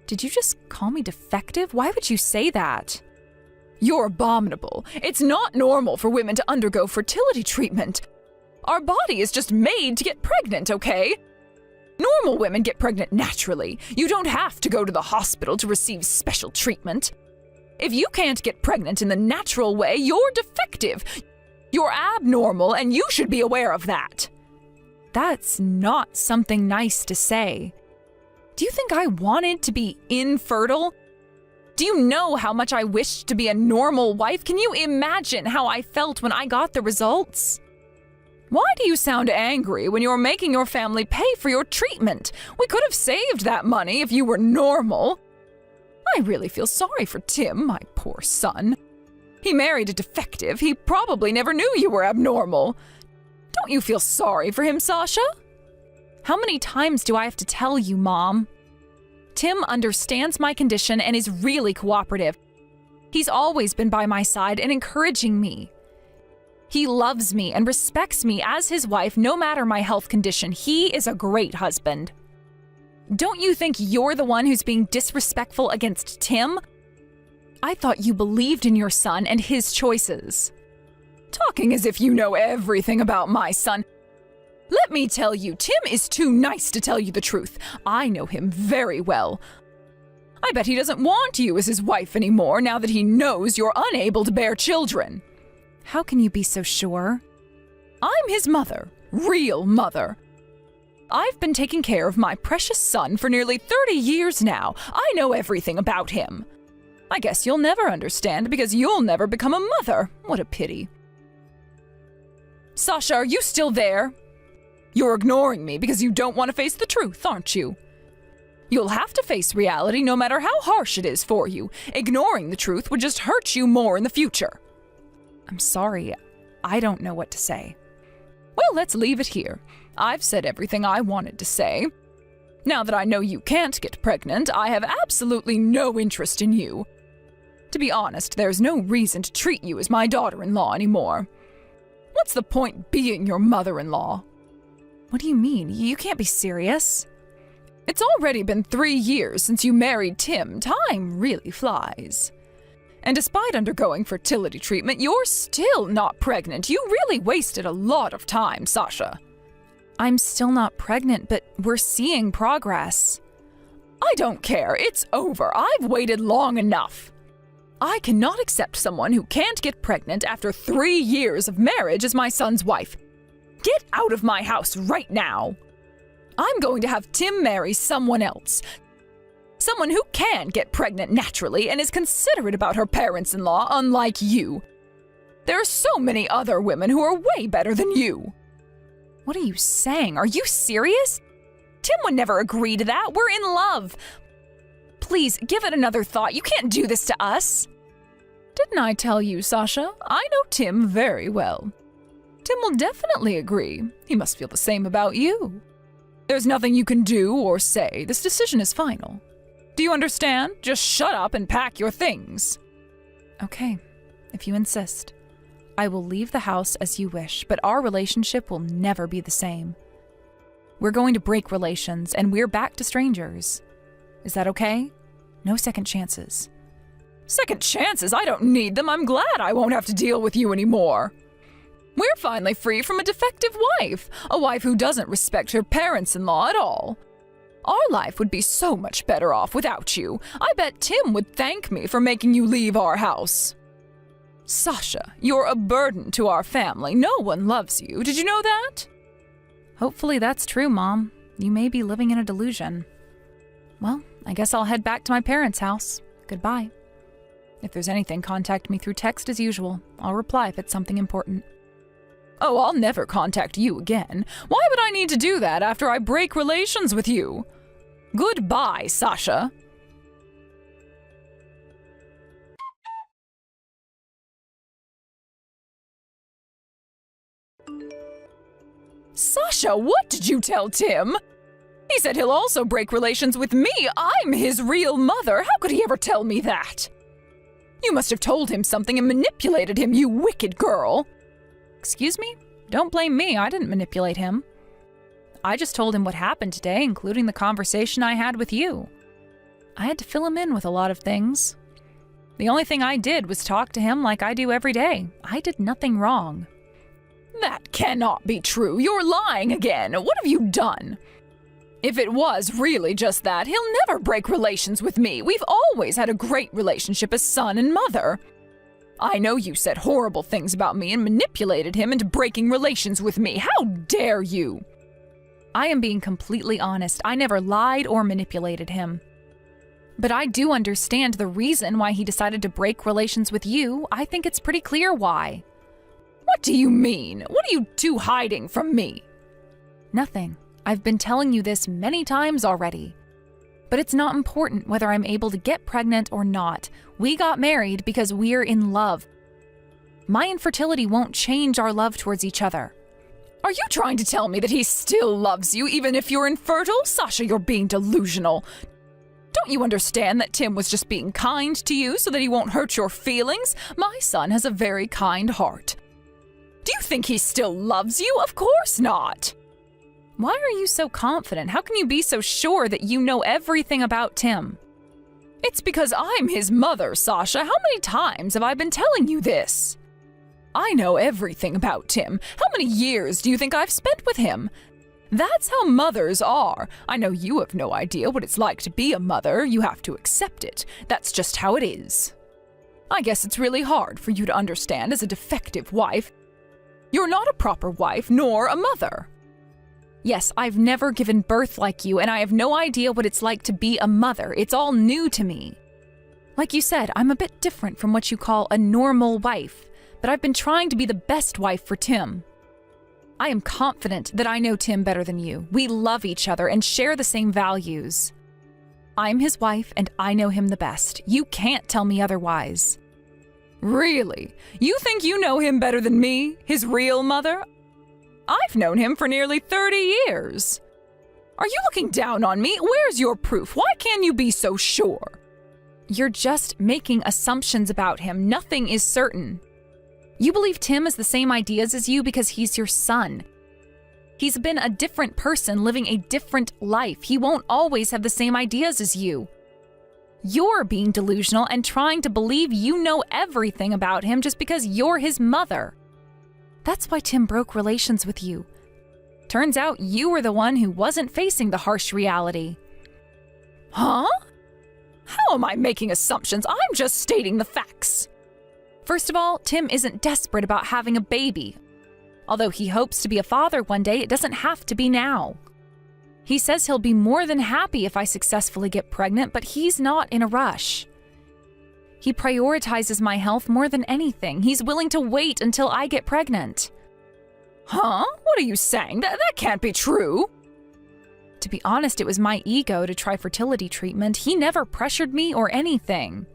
Did you just call me defective? Why would you say that? You're abominable. It's not normal for women to undergo fertility treatment. Our body is just made to get pregnant, okay? Normal women get pregnant naturally. You don't have to go to the hospital to receive special treatment. If you can't get pregnant in the natural way, you're defective. You're abnormal, and you should be aware of that. That's not something nice to say. Do you think I wanted to be infertile? Do you know how much I wished to be a normal wife? Can you imagine how I felt when I got the results? Why do you sound angry when you're making your family pay for your treatment? We could have saved that money if you were normal. I really feel sorry for Tim, my poor son. He married a defective. He probably never knew you were abnormal. Don't Don't you feel sorry for him, Sasha? How many times do I have to tell you, Mom? Tim understands my condition and is really cooperative. He's always been by my side and encouraging me. He loves me and respects me as his wife no matter my health condition. He is a great husband. Don't you think you're the one who's being disrespectful against Tim? I thought you believed in your son and his choices. Talking as if you know everything about my son. Let me tell you, Tim is too nice to tell you the truth. I know him very well. I bet he doesn't want you as his wife anymore now that he knows you're unable to bear children. How can you be so sure? I'm his mother, real mother. I've been taking care of my precious son for nearly 30 years now. I know everything about him. I guess you'll never understand because you'll never become a mother. What a pity. Sasha, are you still there? You're ignoring me because you don't want to face the truth, aren't you? You'll have to face reality no matter how harsh it is for you. Ignoring the truth would just hurt you more in the future. I'm sorry. I don't know what to say. Well, let's leave it here. I've said everything I wanted to say. Now that I know you can't get pregnant, I have absolutely no interest in you. To be honest, there's no reason to treat you as my daughter-in-law anymore. What's the point being your mother-in-law? What do you mean? You can't be serious. It's already been 3 years since you married Tim. Time really flies. And despite undergoing fertility treatment, you're still not pregnant. You really wasted a lot of time, Sasha. I'm still not pregnant, but we're seeing progress. I don't care. It's over. I've waited long enough. I cannot accept someone who can't get pregnant after 3 years of marriage as my son's wife. Get out of my house right now. I'm going to have Tim marry someone else. Someone who can get pregnant naturally and is considerate about her parents-in-law, unlike you. There are so many other women who are way better than you. What are you saying? Are you serious? Tim would never agree to that. We're in love. Please, give it another thought. You can't do this to us. Didn't I tell you, Sasha? I know Tim very well. Tim will definitely agree. He must feel the same about you. There's nothing you can do or say. This decision is final. Do you understand? Just shut up and pack your things. Okay, if you insist. I will leave the house as you wish, but our relationship will never be the same. We're going to break relations, and we're back to strangers. Is that okay? No second chances. Second chances? I don't need them. I'm glad I won't have to deal with you anymore. We're finally free from a defective wife, a wife who doesn't respect her parents-in-law at all. Our life would be so much better off without you. I bet Tim would thank me for making you leave our house. Sasha, you're a burden to our family. No one loves you. Did you know that? Hopefully that's true, Mom. You may be living in a delusion. Well, I guess I'll head back to my parents' house. Goodbye. If there's anything, contact me through text as usual. I'll reply if it's something important. Oh, I'll never contact you again. Why would I need to do that after I break relations with you? Goodbye, Sasha. Sasha, what did you tell Tim? He said he'll also break relations with me. I'm his real mother. How could he ever tell me that? You must have told him something and manipulated him, you wicked girl. Excuse me? Don't blame me. I didn't manipulate him. I just told him what happened today, including the conversation I had with you. I had to fill him in with a lot of things. The only thing I did was talk to him like I do every day. I did nothing wrong. That cannot be true. You're lying again. What have you done? If it was really just that, he'll never break relations with me. We've always had a great relationship as son and mother. I know you said horrible things about me and manipulated him into breaking relations with me. How dare you? I am being completely honest. I never lied or manipulated him. But I do understand the reason why he decided to break relations with you. I think it's pretty clear why. What do you mean? What are you two hiding from me? Nothing. I've been telling you this many times already. But it's not important whether I'm able to get pregnant or not. We got married because we're in love. My infertility won't change our love towards each other. Are you trying to tell me that he still loves you even if you're infertile? Sasha, you're being delusional. Don't you understand that Tim was just being kind to you so that he won't hurt your feelings? My son has a very kind heart. Do you think he still loves you? Of course not. Why are you so confident? How can you be so sure that you know everything about Tim? It's because I'm his mother, Sasha. How many times have I been telling you this? I know everything about Tim. How many years do you think I've spent with him? That's how mothers are. I know you have no idea what it's like to be a mother. You have to accept it. That's just how it is. I guess it's really hard for you to understand as a defective wife. You're not a proper wife, nor a mother. Yes, I've never given birth like you, and I have no idea what it's like to be a mother. It's all new to me. Like you said, I'm a bit different from what you call a normal wife, but I've been trying to be the best wife for Tim. I am confident that I know Tim better than you. We love each other and share the same values. I'm his wife, and I know him the best. You can't tell me otherwise. Really? You think you know him better than me, his real mother? I've known him for nearly 30 years. Are you looking down on me? Where's your proof? Why can't you be so sure? You're just making assumptions about him. Nothing is certain. You believe Tim has the same ideas as you because he's your son. He's been a different person living a different life. He won't always have the same ideas as you. You're being delusional and trying to believe you know everything about him just because you're his mother. That's why Tim broke relations with you. Turns out you were the one who wasn't facing the harsh reality. Huh? How am I making assumptions? I'm just stating the facts. First of all, Tim isn't desperate about having a baby. Although he hopes to be a father one day, it doesn't have to be now. He says he'll be more than happy if I successfully get pregnant, but he's not in a rush. He prioritizes my health more than anything. He's willing to wait until I get pregnant. Huh? What are you saying? That can't be true. To be honest, it was my ego to try fertility treatment. He never pressured me or anything.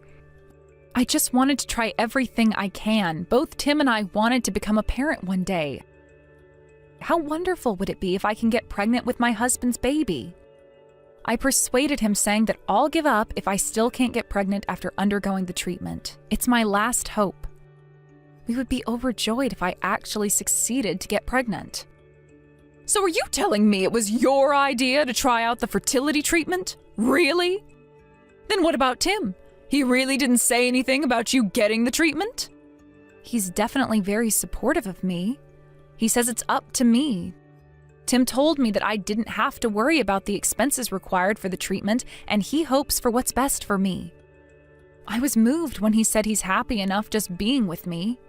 I just wanted to try everything I can. Both Tim and I wanted to become a parent one day. How wonderful would it be if I can get pregnant with my husband's baby? I persuaded him, saying that I'll give up if I still can't get pregnant after undergoing the treatment. It's my last hope. We would be overjoyed if I actually succeeded to get pregnant. So are you telling me it was your idea to try out the fertility treatment? Really? Then what about Tim? He really didn't say anything about you getting the treatment? He's definitely very supportive of me. He says it's up to me. Tim told me that I didn't have to worry about the expenses required for the treatment, and he hopes for what's best for me. I was moved when he said he's happy enough just being with me.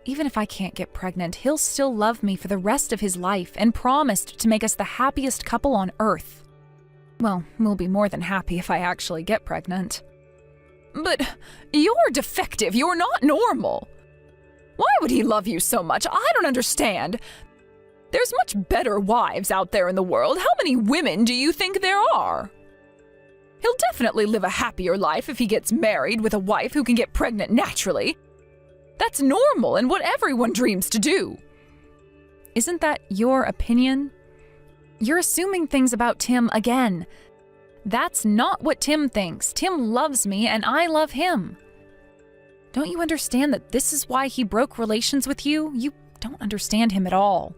Even if I can't get pregnant, he'll still love me for the rest of his life and promised to make us the happiest couple on earth. Well, we'll be more than happy if I actually get pregnant. But you're defective. You're not normal. Why would he love you so much? I don't understand. There's much better wives out there in the world. How many women do you think there are? He'll definitely live a happier life if he gets married with a wife who can get pregnant naturally. That's normal and what everyone dreams to do. Isn't that your opinion? You're assuming things about Tim again. That's not what Tim thinks. Tim loves me and I love him. Don't you understand that this is why he broke relations with you? You don't understand him at all.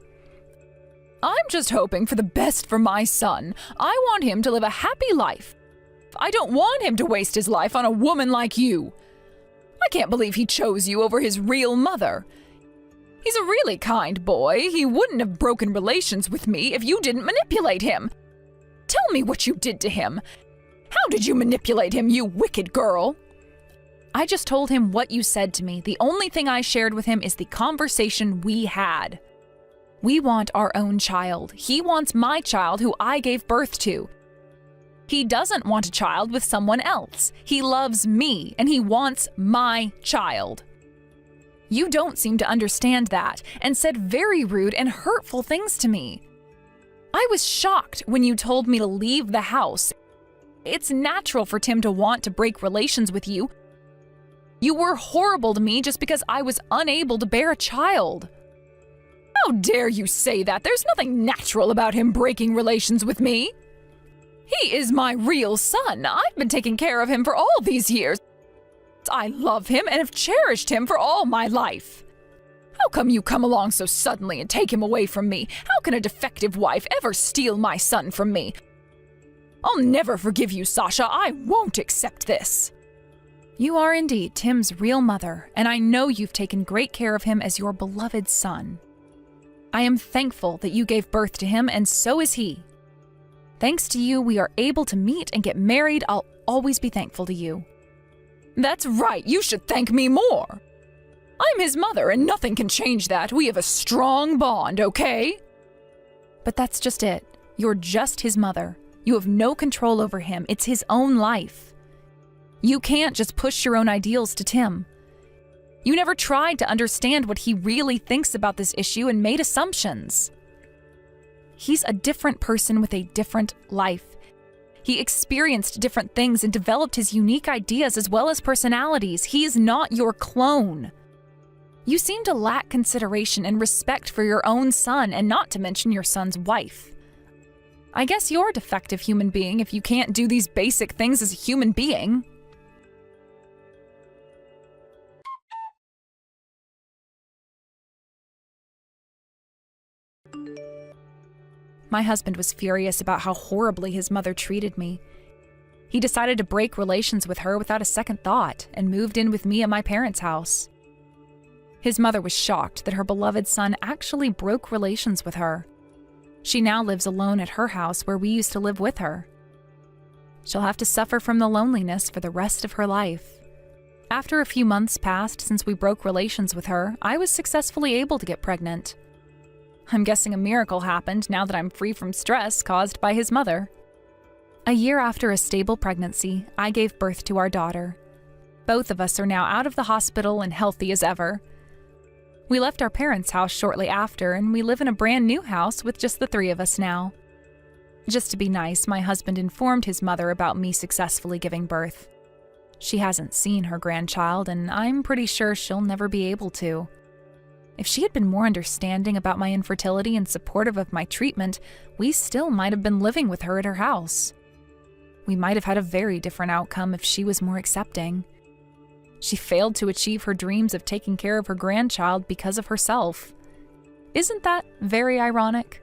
I'm just hoping for the best for my son. I want him to live a happy life. I don't want him to waste his life on a woman like you. I can't believe he chose you over his real mother. He's a really kind boy. He wouldn't have broken relations with me if you didn't manipulate him. Tell me what you did to him. How did you manipulate him, you wicked girl? I just told him what you said to me. The only thing I shared with him is the conversation we had. We want our own child. He wants my child who I gave birth to. He doesn't want a child with someone else. He loves me and he wants my child. You don't seem to understand that and said very rude and hurtful things to me. I was shocked when you told me to leave the house. It's natural for Tim to want to break relations with you. You were horrible to me just because I was unable to bear a child. How dare you say that? There's nothing natural about him breaking relations with me. He is my real son. I've been taking care of him for all these years. I love him and have cherished him for all my life. How come you come along so suddenly and take him away from me? How can a defective wife ever steal my son from me? I'll never forgive you, Sasha. I won't accept this. You are indeed Tim's real mother, and I know you've taken great care of him as your beloved son. I am thankful that you gave birth to him, and so is he. Thanks to you, we are able to meet and get married. I'll always be thankful to you. That's right. You should thank me more. I'm his mother, and nothing can change that. We have a strong bond, okay? But that's just it. You're just his mother. You have no control over him. It's his own life. You can't just push your own ideals to Tim. You never tried to understand what he really thinks about this issue and made assumptions. He's a different person with a different life. He experienced different things and developed his unique ideas as well as personalities. He is not your clone. You seem to lack consideration and respect for your own son, and not to mention your son's wife. I guess you're a defective human being if you can't do these basic things as a human being. My husband was furious about how horribly his mother treated me. He decided to break relations with her without a second thought and moved in with me at my parents' house. His mother was shocked that her beloved son actually broke relations with her. She now lives alone at her house where we used to live with her. She'll have to suffer from the loneliness for the rest of her life. After a few months passed since we broke relations with her, I was successfully able to get pregnant. I'm guessing a miracle happened now that I'm free from stress caused by his mother. A year after a stable pregnancy, I gave birth to our daughter. Both of us are now out of the hospital and healthy as ever. We left our parents' house shortly after, and we live in a brand new house with just the three of us now. Just to be nice, my husband informed his mother about me successfully giving birth. She hasn't seen her grandchild, and I'm pretty sure she'll never be able to. If she had been more understanding about my infertility and supportive of my treatment, we still might have been living with her at her house. We might have had a very different outcome if she was more accepting. She failed to achieve her dreams of taking care of her grandchild because of herself. Isn't that very ironic?